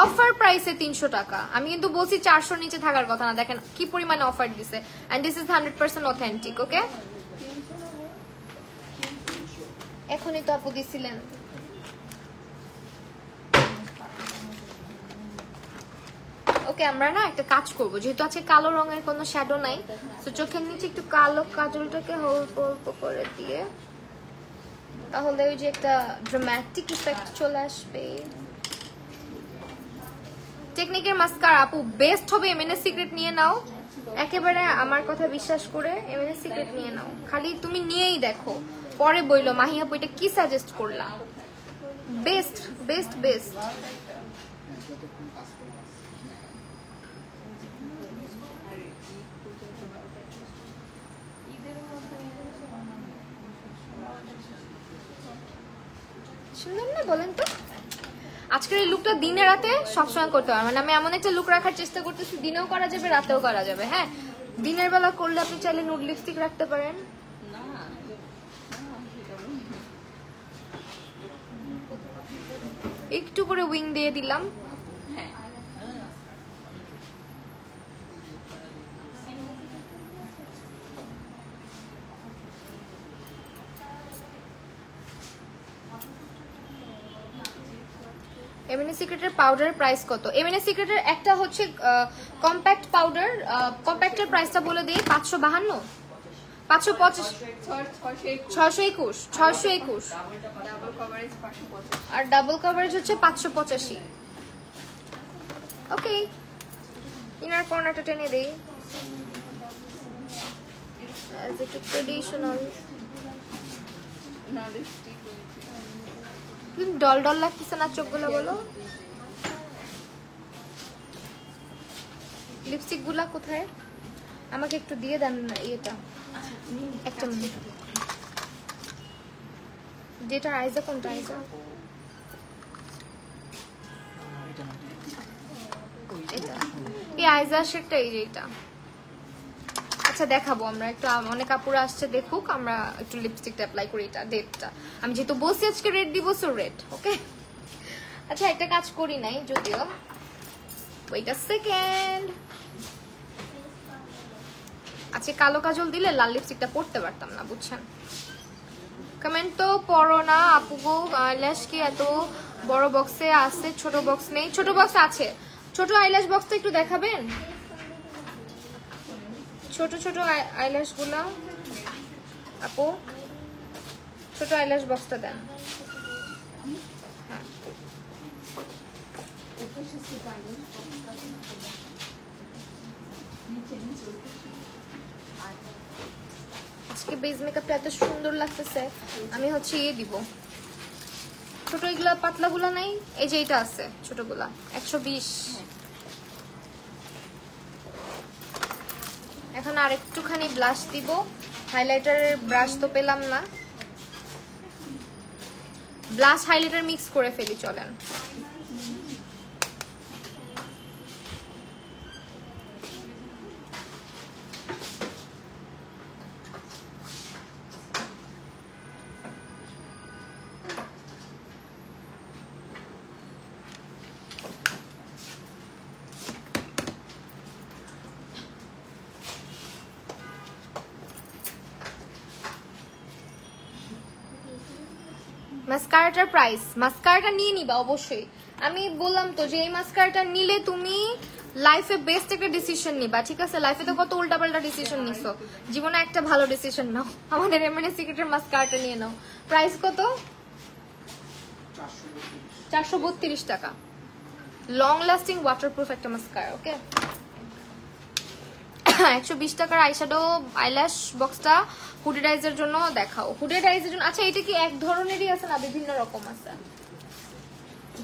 অফার প্রাইসে 300 টাকা। আমি কিন্তু বলছি 400 নিচে থাকার কথা না, দেখেন কি পরিমাণে অফার দিছে। And this is 100% authentic. Okay এখনই তো আপু দিছিলেন। ওকে আমরা না একটা কাজ করব, যেহেতু আজকে কালো রঙের কোনো শ্যাডো নাই, তো চোখের নিচে একটু কালো কাজলটাকে অল্প অল্প করে দিয়ে তাহলে ওই যে একটা ড্রামাটিক ইফেক্ট চলে আসবে। টেকনিকের মাস্কারা আপু বেস্ট হবে, এমএনএস সিক্রেট নিয়ে নাও, একেবারে আমার কথা বিশ্বাস করে এমএনএস সিক্রেট নিয়ে নাও, খালি তুমি নিয়েই দেখো, পরে বইলো মাহি আপু এটা কি সাজেস্ট করলা। Best best best. সুন্দর না বলেন তো? আজকের এই লুকটা দিনে রাতে সবসময় করতে পারবেন, মানে আমি এমন একটা লুক রাখার চেষ্টা করতেছি, দিনেও করা যাবে রাতেও করা যাবে। হ্যাঁ, দিনের বেলা করলে আপনি চাইলে নুড লিপস্টিক রাখতে পারেন, একটু করে উইং দিয়ে দিলাম। এমএনএস সিক্রেটের পাউডারের প্রাইস কত? এমএনএস সিক্রেটের একটা হচ্ছে কম্প্যাক্ট পাউডার, কম্প্যাক্টের প্রাইসটা বলে দিই 552, 525, 621, 621, আর ডাবল কভারেজ হচ্ছে 585। ওকে, ইনার কর্নারটা টেনে দেই as a traditional। Doll doll লাগতেছে না চোখগুলো, বলো লিপস্টিক গুলা কোথায়? আমাকে একটু দিয়ে দেন না এটা, একটা মিনিট। যেটা আইজা, কোনটা আইজা? এটা এই আইজা শেডটা, এই যে এটা। আচ্ছা দেখাবো আমরা একটু, অনেক কাপড় আসছে দেখুক, আমরা একটু লিপস্টিকটা অ্যাপ্লাই করি। এটা রেডটা আমি যেহেতু বসে আজকে রেড দিব, সো রেড। ওকে, আচ্ছা একটা কাজ করি নাই যদিও, ওয়েট আ সেকেন্ড। আচ্ছা কালো কাজল দিলে লাল লিপস্টিকটা পরতে পারতাম না, বুঝছেন? কমেন্ট তো পড়ো না আপু গো, আইল্যাশ কি এত বড় বক্সে আছে, ছোট বক্স নেই? ছোট বক্স আছে, ছোট আইল্যাশ বক্সটা একটু দেখাবেন, ছোট ছোট আইল্যাশ গুলা আপু, ছোট আইল্যাশ বক্সটা দেন। আজকে বেস মেকআপটা এত সুন্দর লাগতেছে, আমি হচ্ছে ইয়ে দিব, ছোট এগুলা পাতলা গুলা নাই, এই যে এটা আছে ছোটগুলা 120। এখন আর একটুখানি ব্লাশ দিব, হাইলাইটারের ব্রাশ তো পেলাম না, ব্লাশ হাইলাইটার মিক্স করে ফেলি, চলেন। মাস্কারাটার প্রাইস, মাস্কারাটা নিয়ে নিবা অবশ্যই। আমি বললাম তো যে এই মাস্কারাটা নিলে তুমি লাইফে বেস্ট একটা ডিসিশন নিবা, ঠিক আছে? লাইফে তো কত উল্টাপাল্টা ডিসিশন নিছো, জীবনে একটা ভালো ডিসিশন নাও, আমাদের এমএনএস সিক্রেটের মাস্কারাটা নিয়ে নাও। প্রাইস কত? 432 টাকা। লং লাস্টিং ওয়াটারপ্রুফ একটা মাস্কারা। ওকে, 120 টাকার আইশ্যাডো আইল্যাশ বক্সটা হুডেড আইজের জন্য দেখাও। হুডেড আইজের জন্য আচ্ছা এটা কি এক ধরনেরই আছে না বিভিন্ন রকম আছে?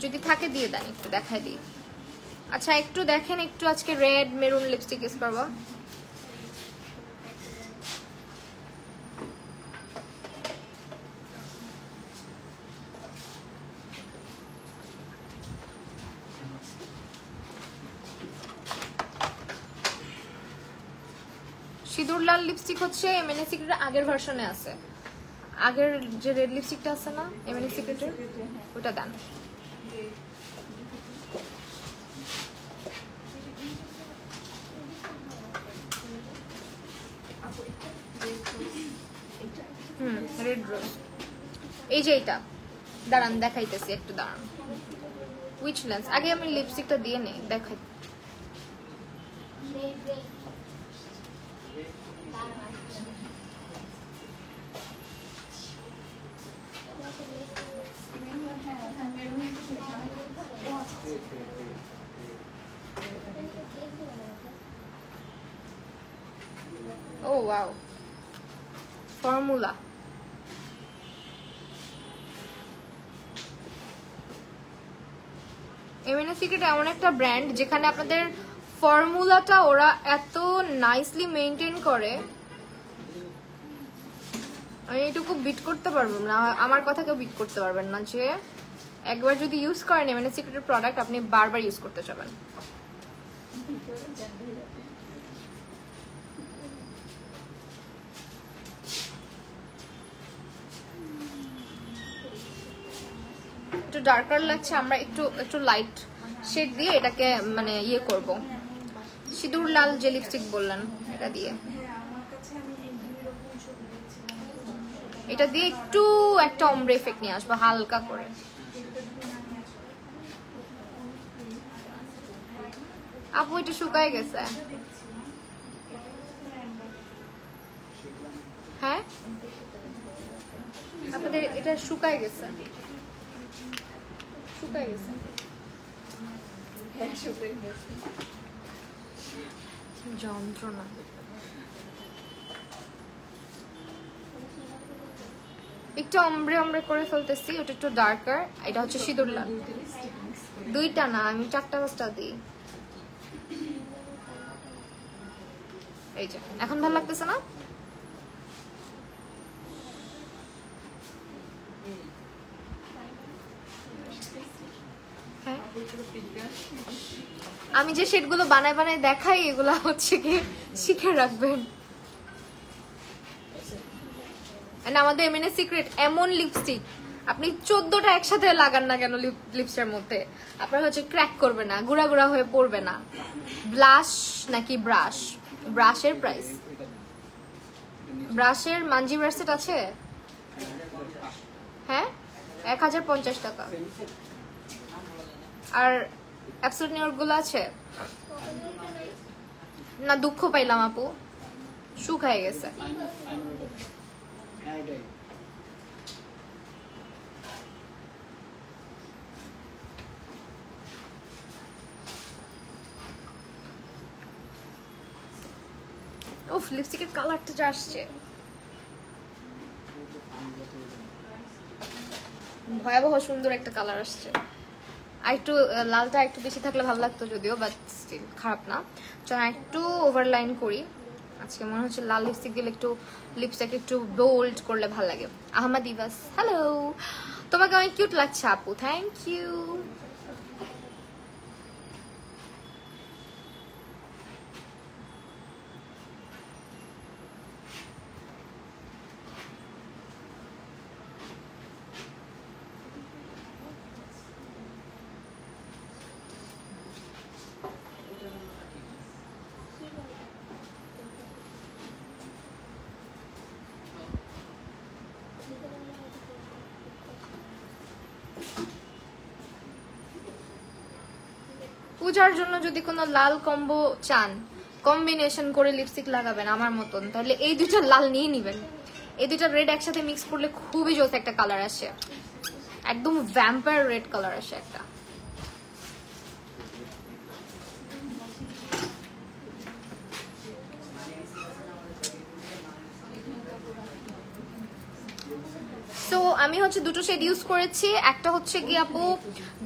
যদি থাকে দিয়ে দেন, একটু দেখাই দিই। আচ্ছা একটু দেখেন, একটু আজকে রেড মেরুন লিপস্টিক ইউজ করবো। সিঁদুর লাল লিপস্টিক হচ্ছে এমএনএস সিক্রেটের আগের ভার্সনে আছে, আগের যে রেড লিপস্টিকটা আছে না এমএনএস সিক্রেটের, ওটা দেন। রেড রোজ, এই যে এটা, দাঁড়ান দেখাইতেছি, একটু দাঁড়ান। Which lens? আগে আমি লিপস্টিকটা দিয়ে নেই, দেখাই। ও ওয়াও, ফর্মুলা। এমএনএস সিক্রেট এমন একটা ব্র্যান্ড যেখানে আপনাদের ফর্মুলাটা ওরা এত নাইসলি মেনটেন করে, আমি এটুকু বিট করতে পারবো না, আমার কথা কেউ বিট করতে পারবেন না, যে একবার যদি ইউজ করেন এমএনএস সিক্রেটের প্রোডাক্ট আপনি বারবার ইউজ করতে চাবেন। একটু ডার্কার লাগছে, আমরা একটু একটু লাইট শেড দিয়ে এটাকে মানে ইয়ে করব, সিঁদুর লাল যে লিপস্টিক বললেন এটা দিয়ে, এটা দিয়ে একটু একটা অমব্রে এফেক্ট নিয়ে আসবো হালকা করে। আপু এটা শুকায় গেছে, হ্যাঁ আপনাদের এটা শুকায় গেছে, শুকায় গেছে, যন্ত্রণা। একটু অমব্রে অমব্রে করে ফেলতেছি, ওটা একটু ডার্কার, এটা হচ্ছে সিঁদুর লাল। দুইটা না, আমি 4টা 5টা দিই। এই যে এখন ভালো লাগতেছে না? হ্যাঁ আমি যে শেডগুলো বানায় বানায় দেখাই এগুলা হচ্ছে কি শিখে রাখবেন। আমাদের এমএনএস সিক্রেট এমন লিপস্টিক আপনি 14টা একসাথে লাগান না কেন লিপসের মধ্যে, আপনার হচ্ছে ক্র্যাক করবে না, গুড়া গুড়া হয়ে পড়বে না। ব্লাশ নাকি ব্রাশ? ব্রাশের প্রাইস, ব্রাশের মানজি ব্রাশেট আছে, হ্যাঁ 1050 টাকা। আর অ্যাবসোলিউট নিউর গুলো আছে না? দুঃখ পাইলাম আপু, শুকায় গেছে। উফ লিপস্টিকের কালারটা যা আসছে, ভয়াবহ সুন্দর একটা কালার আসছে। আর একটু লালটা একটু বেশি থাকলে ভালো লাগতো যদিও, বাট স্টিল খারাপ না। চল একটু ওভারলাইন করি, আজকে মনে হচ্ছে লাল লিপস্টিক দিলে একটু লিপস্টিক একটু বোল্ড করলে ভালো লাগে। আহমদ ইবাস, হ্যালো, তোমাকে অনেক কিউট লাগছে আপু, থ্যাংক ইউ। পূজার জন্য যদি কোনো লাল কম্বো চান, কম্বিনেশন করে লিপস্টিক লাগাবেন আমার মতন, তাহলে এই দুইটা লাল নিয়ে নিবেন। এই দুইটা রেড একসাথে মিক্স করলে খুবই জোস একটা কালার আসে, একদম ভ্যাম্পায়ার রেড কালার আসে একটা। সো আমি হচ্ছে দুটো শেড ইউজ করেছি, একটা হচ্ছে কি আপু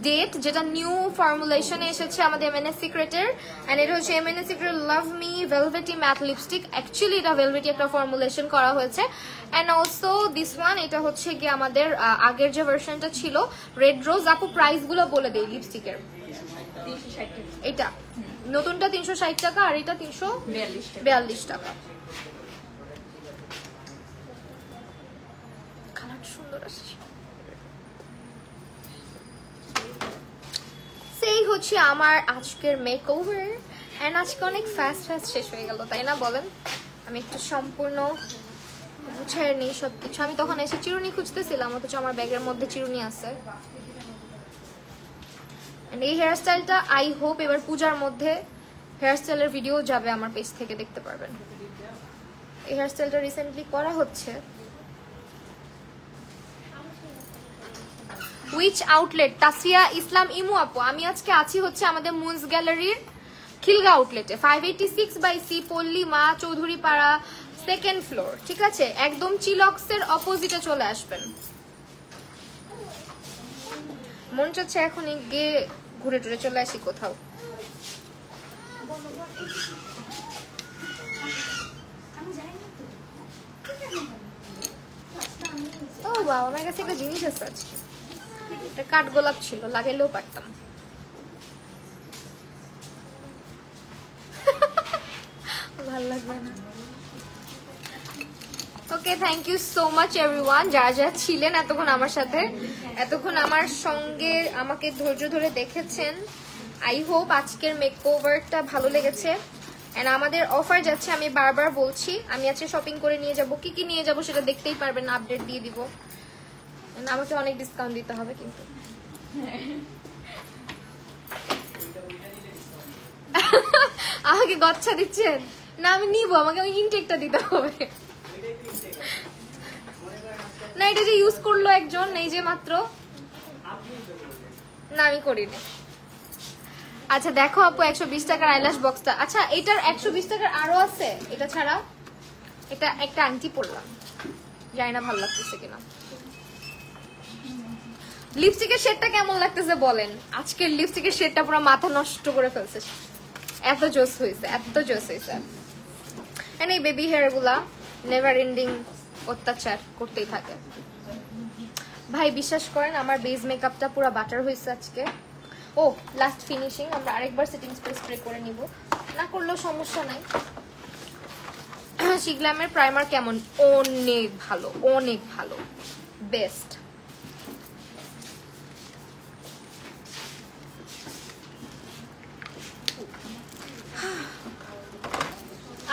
ডেট, যেটা নিউ ফর্মুলেশনে এসেছে আমাদের এমএনএস সিক্রেটের, এন্ড এটা হচ্ছে MNS secret love me velvety mat lipstick. Actually এটা ভেলভেটি একটা ফর্মুলেশন করা হয়েছে। এন্ড অলসো দিস ওয়ান, এটা হচ্ছে কি আমাদের আগের যে ভার্সনটা ছিল রেড রোজ। আপু প্রাইস গুলো বলে দেই লিপস্টিকের। এটা নতুনটা 360 টাকা আর এটা 342 টাকা। সেই হচ্ছে আমার আজকের মেকওভার, এন্ড আজকে অনেক ফাস্ট শেষ হয়ে গেল, তাই না বলেন? আমি একটু সম্পূর্ণ গুছিয়ে নিই সবকিছু। আমি তখন এসে চিরুনি খুঁজতেছিলাম, অথচ আমার ব্যাগের মধ্যে চিরুনি আছে। এই হেয়ারস্টাইলটা আই হোপ এবার পূজার মধ্যে হেয়ারস্টাইলের ভিডিও যাবে আমার পেজ থেকে, দেখতে পারবেন। এই হেয়ারস্টাইলটা রিসেন্টলি করা হচ্ছে। Which outlet? তাসিয়া ইসলাম ইমু আপু, আমি আজকে আছি হচ্ছে আমাদের মুন্স গ্যালারির খিলগা আউটলেটে 586/C পল্লী মা চৌধুরী পাড়া, 2nd ফ্লোর। ঠিক আছে, একদম চিলক্সের অপোজিটে চলে আসবেন। মন চাচ্ছে এখন গিয়ে ঘুরে টুরে চলে আসি কোথাও। ও বাবা, আমার কাছে একটা জিনিস আছে আজকে, একটা কাঠগোলাপ ছিল, লাগাইলেও পারতাম। ভালো লাগবে না। Okay, thank you so much everyone, যারা যারা ছিলেন এতক্ষণ আমার সাথে, এতক্ষণ আমার সঙ্গে আমাকে ধৈর্য ধরে দেখেছেন। আই হোপ আজকের মেকওভারটা ভালো লেগেছে। এন্ড আমাদের অফার যাচ্ছে, আমি বারবার বলছি, আমি আজকে শপিং করে নিয়ে যাব, কি কি নিয়ে যাব সেটা দেখতেই পারবেন, আপডেট দিয়ে দিব। আমাকে অনেক ডিসকাউন্ট দিতে হবে কিন্তু। আমাকে গচ্ছা দিচ্ছেন না, আমি নিব, আমাকে ওই ইনটেকটা দিতে হবে না। এটা যে ইউজ করলো একজন, এই যে মাত্র, না আমি করিনি। আচ্ছা দেখো আপু, 120 টাকার আইল্যাশ বক্সটা। আচ্ছা, এটার 120 টাকার আরো আছে, এটা ছাড়া। এটা একটা আংটি পরলাম, জানি না ভালো লাগতেছে কিনা। লিপস্টিকের শেডটা কেমন লাগতেছে বলেন? আজকের লিপস্টিকের শেডটা পুরো মাথা নষ্ট করে ফেলছে, এত জোস হয়েছে, এত জোস হয়েছে। এই বেবি হেয়ার গুলা নেভার এন্ডিং অত্যাচার করতেই থাকে ভাই। বিশ্বাস করেন আমার বেস মেকআপটা পুরো বাটার হয়েছে আজকে। ও লাস্ট ফিনিশিং, আমরা আরেকবার সেটিং স্প্রে করে নিব, না করলেও সমস্যা নাই। শিগ্লামের প্রাইমার কেমন? অনেক ভালো, অনেক ভালো, বেস্ট।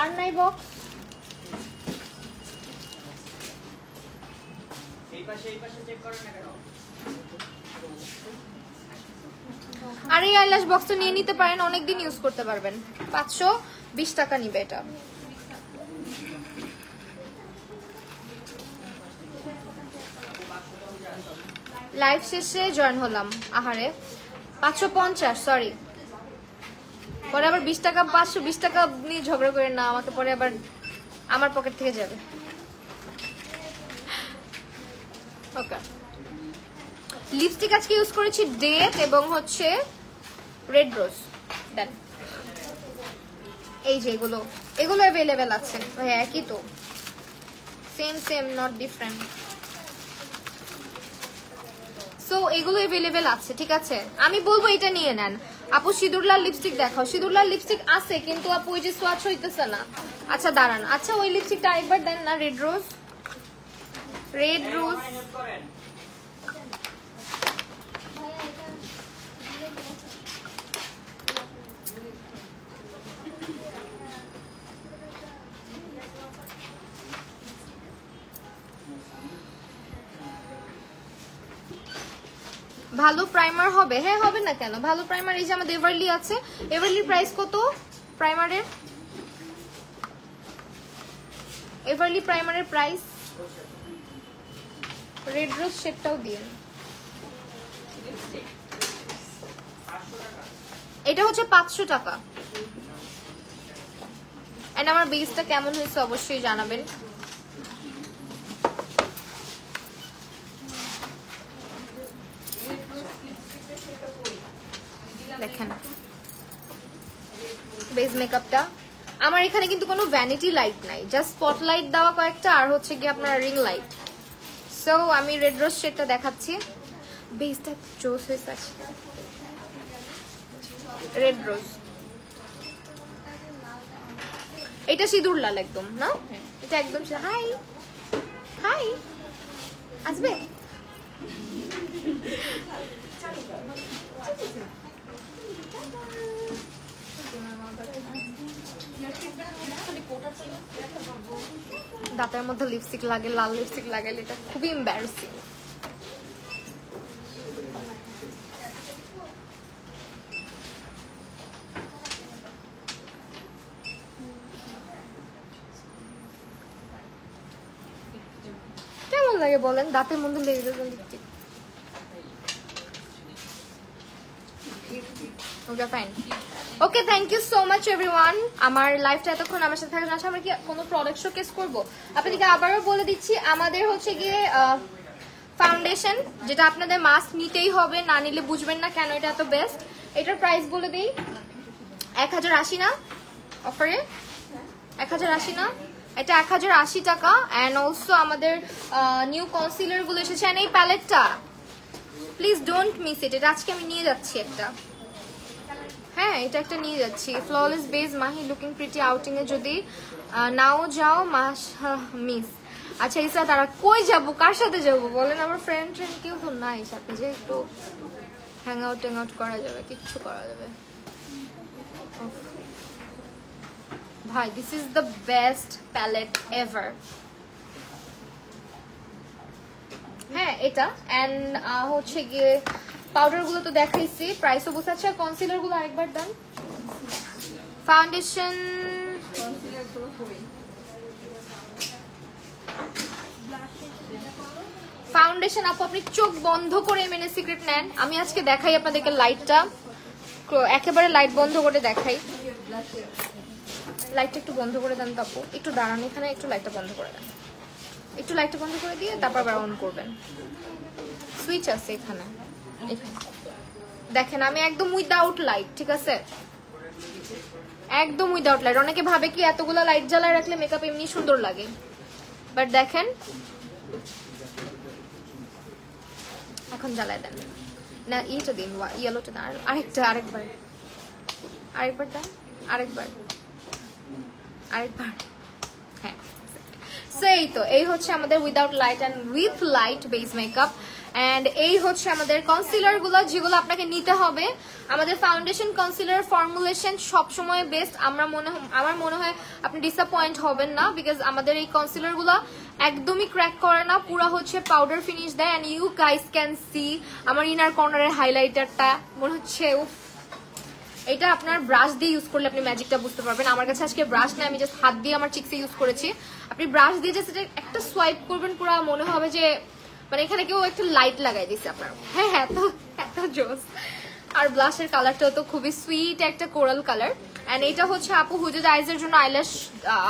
আর নাই বক্স? আর এই আইল্যাশ বক্সটা নিয়ে নিতে পারেন, অনেকদিন ইউজ করতে পারবেন। 520 টাকা নিবে এটা। লাইভ শেষে জয়েন হলাম, আহারে 550, সরি। পরে আবার 20 টাকা, 520 টাকা নিয়ে ঝগড়া করেন না আমাকে, পরে আবার আমার পকেট থেকে যাবে। ওকে, লিপস্টিক আজকে ইউজ করেছি ডেট এবং হচ্ছে রেড রোজ। দেন এই যে এগুলো অ্যাভেলেবেল আছে, একই তো, same same, not different. So এগুলো অ্যাভেলেবেল আছে, ঠিক আছে। আমি বলবো এটা নিয়ে নেন। আপু সিঁদুরলাল লিপস্টিক দেখাও। সিঁদুরলাল লিপস্টিক আছে কিন্তু আপু ওই যে সোয়াচ হইতেছে না। আচ্ছা দাঁড়ান, আচ্ছা ওই লিপস্টিকটা আরেকবার দেন না, রেড রোজ। রেড রোজ ভালো প্রাইমার হবে? হ্যাঁ হবে না কেন, ভালো প্রাইমার। এই যে আমাদের এভারলি আছে, এভারলির প্রাইস কত প্রাইমারের? এভারলি প্রাইমারের প্রাইস, রেড রোজ শেডটাও দিয়ে, এটা হচ্ছে 500 টাকা। এন্ড আমার বেসটা কেমন হয়েছে অবশ্যই জানাবেন। দেখেন বেস মেকআপটা আমার এখানে কিন্তু কোনো ভ্যানিটি লাইট নাই, জাস্ট স্পটলাইট দেওয়া কয়েকটা, আর হচ্ছে কি আপনার রিং লাইট। সো আমি রেড রোজ শেডটা দেখাচ্ছি, বেসটা জোস হয়েছে। রেড রোজ, এটা সিঁদুর লাল একদম না, এটা একদম। হাই হাই, আসবে? দাঁতের মধ্যে লিপস্টিক লাগে, লাল লিপস্টিক লাগালে এটা খুবই এম্বারাসিং। কেমন লাগে বলেন দাঁতের মধ্যে লেগে যাবে lipstick? Okay fine. Okay, thank you so much everyone. আমার লাইফটা এতক্ষণ আমার সাথে থাকার জন্য আমরা কি কোনো প্রোডাক্ট শোকেস করবো? আপনাদেরকে আবারও বলে দিচ্ছি, আমাদের হচ্ছে গিয়ে ফাউন্ডেশন, যেটা আপনাদের মাস্ক নিতেই হবে, না নিলে বুঝবেন না কেন এটা এত বেস্ট। এটার প্রাইস বলে দিই, 1080 না অফারে, 1080 না, এটা 1080 টাকা। অ্যান্ড অলসো আমাদের নিউ কনসিলার গুলো এসেছে। এই প্যালেটটা প্লিজ ডোন্ট মিস ইট, এটা আজকে আমি নিয়ে যাচ্ছি একটা। হ্যাঁ, এটা একটা নিয়ে যাচ্ছি। Flawless base Mahi looking pretty outing এ যদি নাও যাও মাস মিস। আচ্ছা ইসা, তারা কই যাবো, কার সাথে যাবো বলেন? আমার ফ্রেন্ড কেউ তো নাই সাথে যে একটু হ্যাং আউট করা যাবে, কিচ্ছু করা যাবে। ভাই, this is the best palette ever. হ্যাঁ, এটা অ্যান্ড হচ্ছে গিয়ে পাউডার গুলো তো দেখাইছি, প্রাইসও বোঝাচ্ছে। কনসিলার গুলো আরেকবার দেন। ফাউন্ডেশন আপু আপনি চোখ বন্ধ করে এমএনএস সিক্রেট নেন। আমি আজকে দেখাই আপনাদেরকে লাইটটা, একেবারে লাইট বন্ধ করে দেখাই। লাইটটা একটু বন্ধ করে দেন তো আপু, একটু দাঁড়ান এখানে, একটু লাইটটা বন্ধ করে দেন, একটু লাইটটা বন্ধ করে দিয়ে তারপর আবার অন করবেন। সুইচ আছে এখানে, দেখেন আমি একদম উইদাউট লাইট, ঠিক আছে, একদম উইদাউট লাইট। অনেকে ভাবে কি এতগুলো লাইট জ্বালায় রাখলে মেকআপ এমনি সুন্দর লাগে, বাট দেখেন এখন জ্বালায় দেন না, ইটা দিন, ইয়েলোটা দেন, আরেকবার দেন, আরেকবার। হ্যাঁ, সেই তো এই হচ্ছে আমাদের without light and with light base makeup. And এই হচ্ছে আমাদের কনসিলার গুলো, যেগুলো আপনাকে নিতে হবে। আমাদের ফাউন্ডেশন কনসিলার ফর্মুলেশন সবসময় বেস্ট। আমার মনে হয় আপনি ডিসঅ্যাপয়েন্ট হবেন না, বিকজ আমাদের এই কনসিলার গুলো একদমই ক্র্যাক করে না, পুরো হচ্ছে পাউডার ফিনিশ দেয়। And you guys can see আমার ইনার কর্নারের হাইলাইটারটা, মনে হচ্ছে এটা আপনার ব্রাশ দিয়ে ইউজ করলে আপনি ম্যাজিকটা বুঝতে পারবেন। আমার কাছে আজকে ব্রাশ না, আমি জাস্ট হাত দিয়ে আমার চিক্সে ইউজ করেছি। আপনি ব্রাশ দিয়ে জাস্ট একটা সোয়াইপ করবেন, পুরো মনে হবে যে মানে এখানে কেউ একটু লাইট লাগাই দিচ্ছে আপনার। হ্যাঁ, এত জোস। আর ব্লাশের কালারটাও তো খুবই সুইট একটা কোরাল কালার। অ্যান্ড এটা হচ্ছে আপু হুডেড আইজের জন্য, আইল্যাশ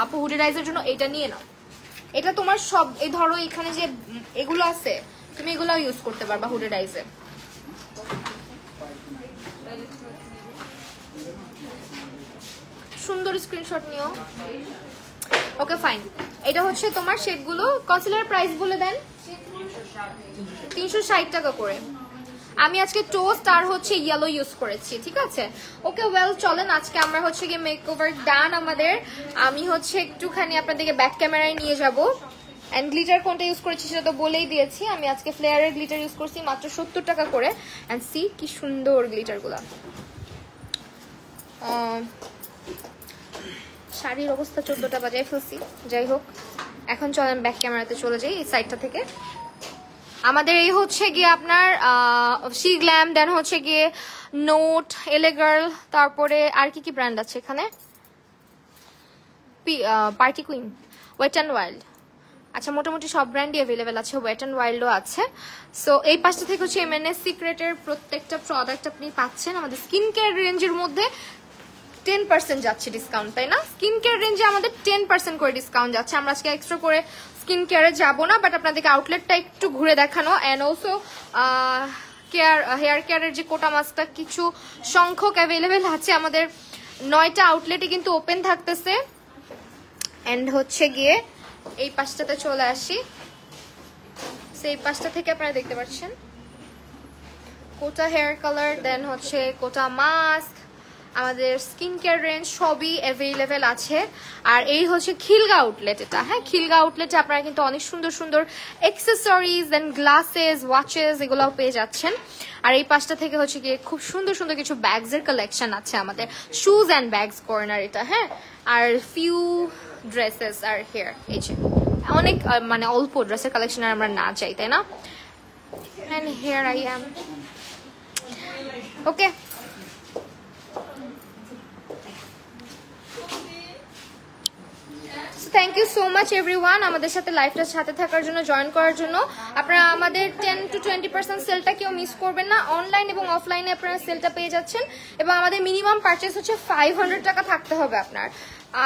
আপু হুডেড আইজের জন্য এটা নিয়ে নাও। এটা তোমার সব এই ধরো এখানে যে এগুলো আছে, তুমি এগুলো ইউজ করতে পারবা হুডেড আইজে। সুন্দর স্ক্রিনশট নিও। ওকে ফাইন, এটা হচ্ছে তোমার শেডগুলো। কনসিলার প্রাইস বলে দেন, 360 টাকা করে। আমি আজকে টোস্ট আর হচ্ছে ইয়েলো ইউজ করেছি, ঠিক আছে। ওকে ওয়েল, চলেন আজকে আমরা হচ্ছে গিয়ে মেকওভার ডান আমাদের। আমি হচ্ছে একটুখানি আপনাদেরকে ব্যাক ক্যামেরায় নিয়ে যাব। অ্যান্ড গ্লিটার কোনটা ইউজ করেছি সেটা তো বলেই দিয়েছি। আমি আজকে ফ্লেয়ারের গ্লিটার ইউজ করছি মাত্র 70 টাকা করে। অ্যান্ড সি কি সুন্দর গ্লিটারগুলো। শাড়ির অবস্থা 14টা বাজায় ফেলছি, যাই হোক। এখন চলেন ব্যাক ক্যামেরাতে চলে যাই এই সাইডটা থেকে। আমাদের এই হচ্ছে গিয়ে আপনার শি গ্ল্যাম, দেন হচ্ছে গিয়ে নোট, এলে গার্ল, তারপরে আর কি ব্র্যান্ড আছে এখানে, Party Queen, Wet and Wild. আচ্ছা, মোটামুটি সব ব্র্যান্ডই অ্যাভেলেবেল আছে, ওয়েট অ্যান্ড ওয়াইল্ডও আছে। সো এই পাশটা থেকে হচ্ছে এমএনএস সিক্রেটের প্রত্যেকটা প্রোডাক্ট আপনি পাচ্ছেন। আমাদের স্কিন কেয়ার রেঞ্জের মধ্যে 10% যাচ্ছে ডিসকাউন্ট, তাই না? স্কিন কেয়ার রেঞ্জে আমাদের 10% করে ডিসকাউন্ট যাচ্ছে। আমরা আজকে এক্সট্রা করে স্কিন কেয়ারে যাবো না, বাট আপনাদেরকে আউটলেটটা একটু ঘুরে দেখানো। অ্যান্ড অলসো হেয়ার কেয়ারের যে কোটা মাস্কটা কিছু সংখ্যক অ্যাভেলেবেল আছে আমাদের 9টা আউটলেটে কিন্তু ওপেন থাকতেছে। অ্যান্ড হচ্ছে গিয়ে এই পাশটাতে চলে আসি, সেই পাশটা থেকে আপনারা দেখতে পাচ্ছেন কোটা হেয়ার কালার, দেন হচ্ছে কোটা মাস্ক, আমাদের স্কিন কেয়ার রেঞ্জ সবই অ্যাভেলেবেল আছে। আর এই হচ্ছে খিলগা আউটলেট, এটা হ্যাঁ খিলগা আউটলেটে আপনারা কিন্তু অনেক সুন্দর সুন্দর অ্যাক্সেসরিজ দেন গ্লাসেস, ওয়াচেস এগুলোও পেয়ে যাচ্ছেন। আর এই পাশটা থেকে হচ্ছে গিয়ে খুব সুন্দর সুন্দর কিছু ব্যাগস এর কালেকশন আছে আমাদের, শুজ অ্যান্ড ব্যাগস কর্নার এটা, হ্যাঁ। আর ফিউ ড্রেসেস আর হেয়ার, এই যে অনেক মানে অল্প ড্রেসের কালেকশন আর আমরা না চাই, তাই না? And here I am okay. So thank you so much everyone আমাদের সাথে লাইভটার সাথে থাকার জন্য, জয়েন করার জন্য। আপনারা আমাদের 10 to 20% সেলটা কেউ মিস করবেন না। অনলাইন এবং অফলাইনে আপনারা সেলটা পেয়ে যাচ্ছেন, এবং আমাদের মিনিমাম পারচেস হচ্ছে 500 টাকা থাকতে হবে আপনার।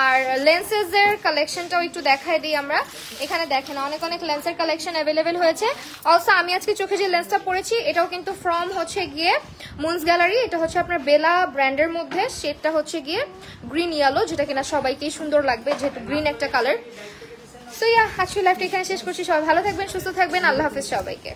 আর লেন্সেসের কালেকশনটাও একটু দেখাই দিই আমরা। এখানে দেখেন অনেক অনেক লেন্সের কালেকশন অ্যাভেলেবেল হয়েছে। অলসো আমি আজকে চোখে যে লেন্সটা পরেছি এটাও কিন্তু ফ্রম হচ্ছে গিয়ে মুনস গ্যালারি। এটা হচ্ছে আপনার বেলা ব্র্যান্ডের মধ্যে, শেডটা হচ্ছে গিয়ে গ্রিন ইয়েলো, যেটা কিনা সবাইকেই সুন্দর লাগবে যেহেতু গ্রিন একটা কালার। সো ইয়া, আজকে লাইভটা এখানে শেষ করছি। সবাই ভালো থাকবেন, সুস্থ থাকবেন, আল্লাহ হাফেজ সবাইকে।